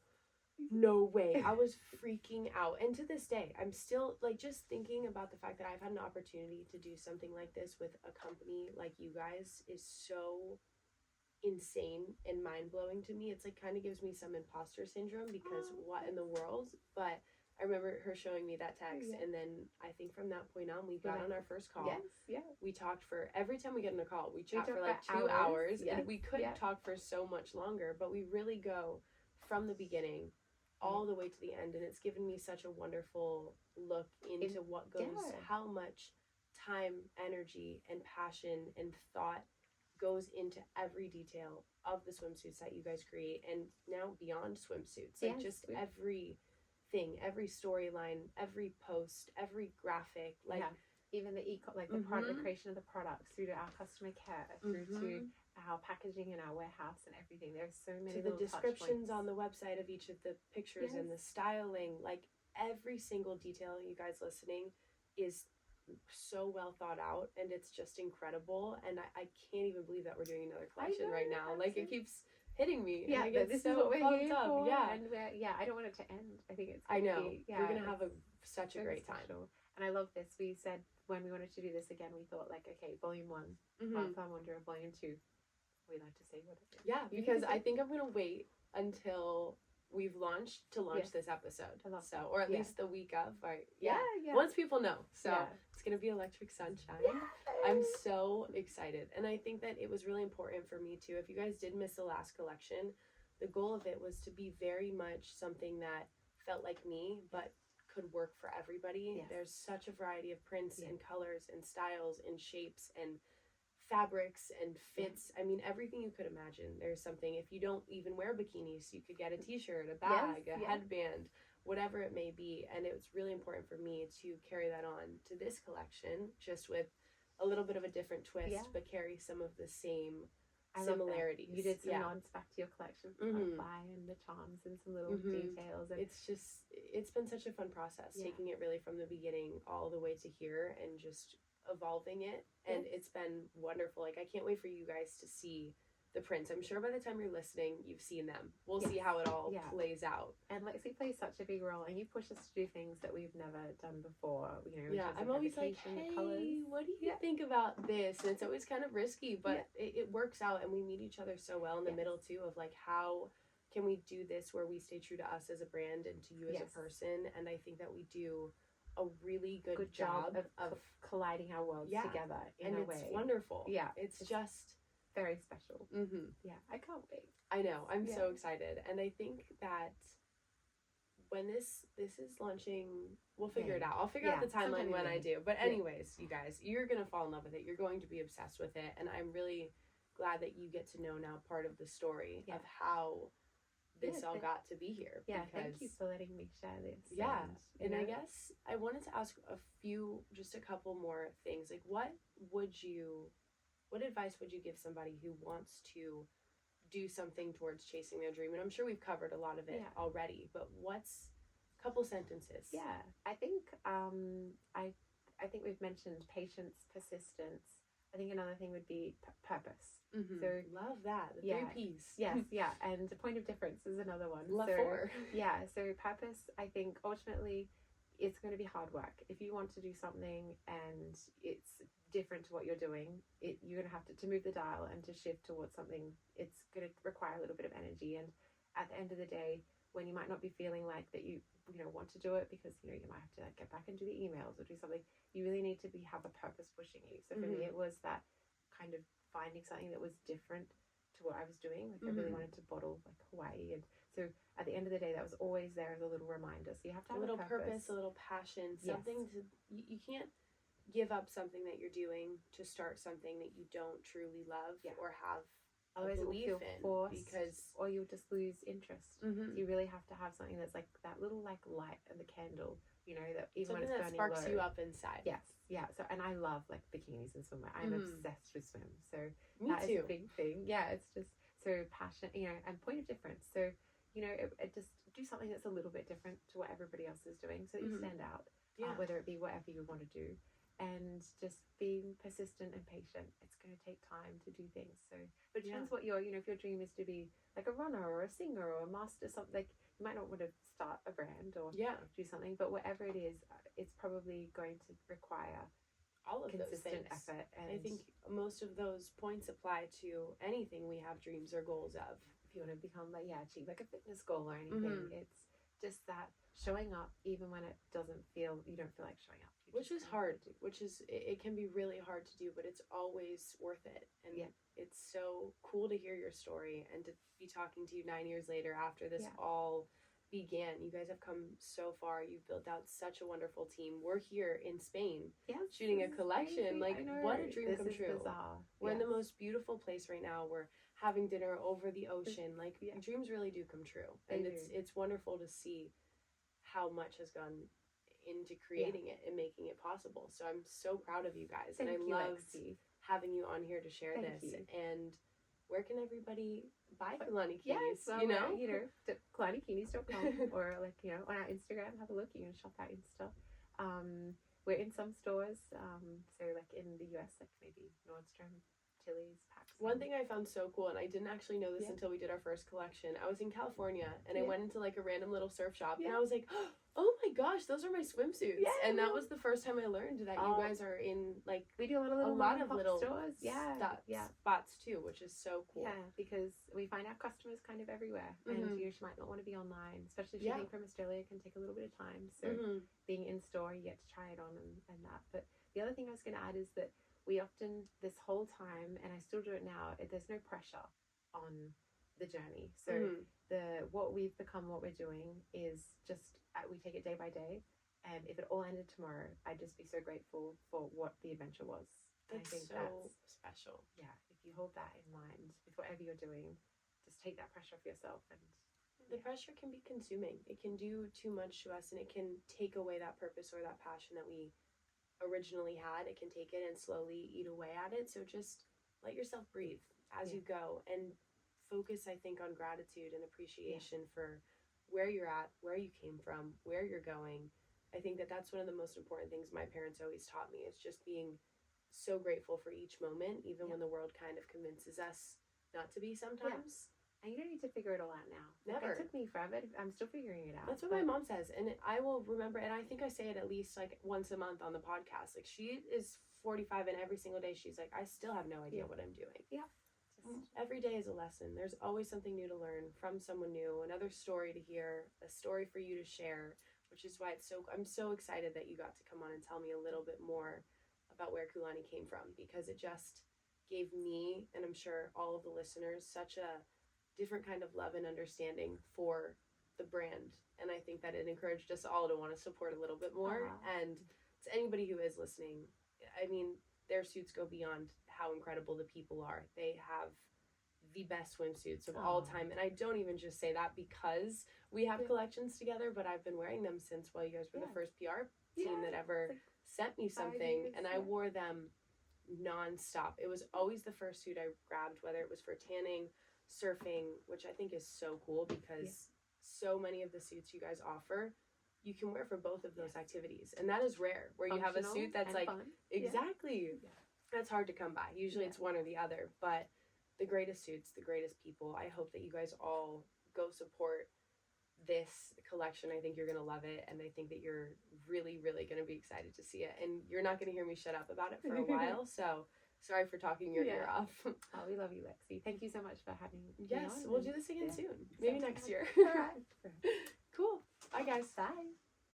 Speaker 1: no way. I was freaking out. And to this day, I'm still like just thinking about the fact that I've had an opportunity to do something like this with a company like you guys is so insane and mind-blowing to me. It's like kind of gives me some imposter syndrome because what in the world? But I remember her showing me that text, and then I think from that point on, we got on our first call. We talked for, every time we get on a call, we chat for like 2 hours, and we could talk for so much longer, but we really go from the beginning all the way to the end, and it's given me such a wonderful look into what goes, how much time, energy, and passion and thought goes into every detail of the swimsuits that you guys create, and now beyond swimsuits, like just every thing, every storyline, every post, every graphic, like
Speaker 2: even the the product, the creation of the products, through to our customer care, through to our packaging in our warehouse and everything. There's so many
Speaker 1: to the descriptions on the website of each of the pictures and the styling, like every single detail, you guys listening, is so well thought out, and it's just incredible. And I can't even believe that we're doing another collection right now. Like it keeps hitting me.
Speaker 2: Yeah,
Speaker 1: and I get
Speaker 2: this
Speaker 1: so
Speaker 2: is what we're
Speaker 1: pumped
Speaker 2: here
Speaker 1: up.
Speaker 2: for.
Speaker 1: Yeah,
Speaker 2: and I don't want it to end. I think it's
Speaker 1: I know we're gonna have such a great time.
Speaker 2: And I love this. We said when we wanted to do this again, we thought like, okay, volume 1, Wildflower Wanderer, volume 2. We like to say what it is.
Speaker 1: Yeah, because I think I'm gonna wait until we've launched to launch this episode. Or at least the week of, right? Once people know. So it's gonna be Electric Sunshine. I'm so excited, and I think that it was really important for me too. If you guys did miss the last collection, the goal of it was to be very much something that felt like me, but could work for everybody. There's such a variety of prints and colors and styles and shapes and fabrics and fits. I mean, everything you could imagine. There's something. If you don't even wear bikinis, you could get a t-shirt, a bag, a headband, whatever it may be. And it was really important for me to carry that on to this collection, just with a little bit of a different twist, but carry some of the same similarities.
Speaker 2: You did some nods back to your collection, butterfly and the charms and some little details. And
Speaker 1: it's been such a fun process, taking it really from the beginning all the way to here and just evolving it. And it's been wonderful. Like I can't wait for you guys to see the prints. I'm sure by the time you're listening, you've seen them. We'll see how it all plays out.
Speaker 2: And Lexi plays such a big role, and you push us to do things that we've never done before. You know,
Speaker 1: I'm always like, hey, what do you think about this? And it's always kind of risky, but it works out, and we meet each other so well in the middle too, of like, how can we do this where we stay true to us as a brand and to you as a person? And I think that we do a really good job of
Speaker 2: colliding our worlds together in a way.
Speaker 1: And it's wonderful.
Speaker 2: Yeah,
Speaker 1: it's just
Speaker 2: very special. Yeah, I can't wait.
Speaker 1: I know, I'm so excited. And I think that when this is launching, we'll figure it out. I'll figure out the timeline when I do. But anyways, you guys, you're gonna fall in love with it. You're going to be obsessed with it. And I'm really glad that you get to know now part of the story of how this all got to be here.
Speaker 2: Thank you for letting me share this.
Speaker 1: And I guess I wanted to ask just a couple more things. Like, what advice would you give somebody who wants to do something towards chasing their dream? And I'm sure we've covered a lot of it already, but what's couple sentences.
Speaker 2: Yeah, I think I think we've mentioned patience, persistence. I think another thing would be purpose.
Speaker 1: Mm-hmm.
Speaker 2: So
Speaker 1: love that. The
Speaker 2: yeah,
Speaker 1: 3 Ps.
Speaker 2: Yes, yeah, and point of difference is another one.
Speaker 1: Love
Speaker 2: so
Speaker 1: 4.
Speaker 2: yeah, so purpose, I think ultimately it's going to be hard work. If you want to do something and it's different to what you're doing, you're going to have to move the dial and to shift towards something. It's going to require a little bit of energy, and at the end of the day, when you might not be feeling like that you want to do it because you might have to like get back and do the emails or do something, you really need to have a purpose pushing you. So for me it was that kind of finding something that was different to what I was doing. Like I really wanted to bottle like Hawaii, and so at the end of the day that was always there as a little reminder. So you have to have
Speaker 1: a little purpose, a little passion, something to you can't give up something that you're doing to start something that you don't truly love or have
Speaker 2: otherwise it will feel forced,
Speaker 1: because
Speaker 2: or you'll just lose interest. So you really have to have something that's like that little like light in the candle, that even
Speaker 1: something
Speaker 2: when it's
Speaker 1: that
Speaker 2: burning
Speaker 1: sparks
Speaker 2: low.
Speaker 1: you up inside.
Speaker 2: Yes, yeah. So and I love like bikinis and swimwear. I'm obsessed with swim. So
Speaker 1: me
Speaker 2: that
Speaker 1: too.
Speaker 2: is a big thing. Yeah, it's just so passionate, and point of difference. So it just do something that's a little bit different to what everybody else is doing, so that you stand out. Whether it be whatever you want to do. And just being persistent and patient. It's going to take time to do things. So, but it depends what your, if your dream is to be like a runner or a singer or a master, something, like you might not want to start a brand or do something, but whatever it is, it's probably going to require
Speaker 1: all of
Speaker 2: consistent
Speaker 1: those things.
Speaker 2: effort. And
Speaker 1: I think most of those points apply to anything we have dreams or goals of.
Speaker 2: If you want to become achieve like a fitness goal or anything, it's just that showing up even when you don't feel like showing up.
Speaker 1: Which is hard, it can be really hard to do, but it's always worth it. And it's so cool to hear your story and to be talking to you 9 years later after this all began. You guys have come so far. You've built out such a wonderful team. We're here in Spain shooting a collection.
Speaker 2: Crazy.
Speaker 1: What a dream come true.
Speaker 2: Bizarre.
Speaker 1: We're in the most beautiful place right now. We're having dinner over the ocean. Dreams really do come true. And it's wonderful to see how much has gone into creating it and making it possible. So I'm so proud of you guys.
Speaker 2: Thank
Speaker 1: and I
Speaker 2: you,
Speaker 1: love
Speaker 2: Lexi.
Speaker 1: having you on here to share
Speaker 2: Thank
Speaker 1: this.
Speaker 2: you.
Speaker 1: And where can everybody buy Kulani Kinis?
Speaker 2: KulaniKinis.com or on our Instagram, have a look. You can shop our Insta. We're in some stores, so in the US, maybe Nordstrom, Tilly's, Paxson.
Speaker 1: One thing I found so cool, and I didn't actually know this until we did our first collection. I was in California and I went into a random little surf shop and I was like, oh my gosh, those are my swimsuits. And that was the first time I learned that you guys are in
Speaker 2: we do a lot of little stores.
Speaker 1: Spots too, which is so cool.
Speaker 2: Yeah, because we find our customers kind of everywhere, and you might not want to be online, especially shipping from Australia can take a little bit of time. So being in store, you get to try it on and that. But the other thing I was going to add is that we often, this whole time, and I still do it now, there's no pressure on the journey. So what we've become, what we're doing is just we take it day by day, and if it all ended tomorrow, I'd just be so grateful for what the adventure was. And I think that's
Speaker 1: special.
Speaker 2: Yeah, if you hold that in mind with whatever you're doing, just take that pressure off yourself. And
Speaker 1: the pressure can be consuming. It can do too much to us, and it can take away that purpose or that passion that we originally had. It can take it and slowly eat away at it. So just let yourself breathe as you go, and focus, I think, on gratitude and appreciation for where you're at, where you came from, where you're going. I think that that's one of the most important things my parents always taught me, is just being so grateful for each moment, even when the world kind of convinces us not to be sometimes.
Speaker 2: And you don't need to figure it all out now.
Speaker 1: Never.
Speaker 2: It took me forever. I'm still figuring it out.
Speaker 1: That's what my mom says. And I will remember, and I think I say it at least once a month on the podcast. She is 45, and every single day she's like, I still have no idea what I'm doing.
Speaker 2: Yeah.
Speaker 1: Every day is a lesson. There's always something new to learn from someone new, another story to hear, a story for you to share, which is why I'm so excited that you got to come on and tell me a little bit more about where Kulani came from, because it just gave me, and I'm sure all of the listeners, such a different kind of love and understanding for the brand. And I think that it encouraged us all to want to support a little bit more. And to anybody who is listening, I mean, their suits go beyond how incredible the people are. They have the best swimsuits of all time. And I don't even just say that because we have collections together, but I've been wearing them since, you guys were the first PR team that ever sent me something. And I wore them nonstop. It was always the first suit I grabbed, whether it was for tanning, surfing, which I think is so cool, because so many of the suits you guys offer you can wear for both of those activities. And that is rare, where you have a suit that's like,
Speaker 2: fun.
Speaker 1: exactly, that's hard to come by. Usually it's one or the other, but the greatest suits, the greatest people. I hope that you guys all go support this collection. I think you're going to love it, and I think that you're really, really going to be excited to see it. And you're not going to hear me shut up about it for a while, so sorry for talking your ear off.
Speaker 2: Oh, we love you, Lexi. Thank you so much for having me.
Speaker 1: Yes, we'll do this again soon. Maybe next year.
Speaker 2: All right.
Speaker 1: Cool. Bye, guys.
Speaker 2: Bye.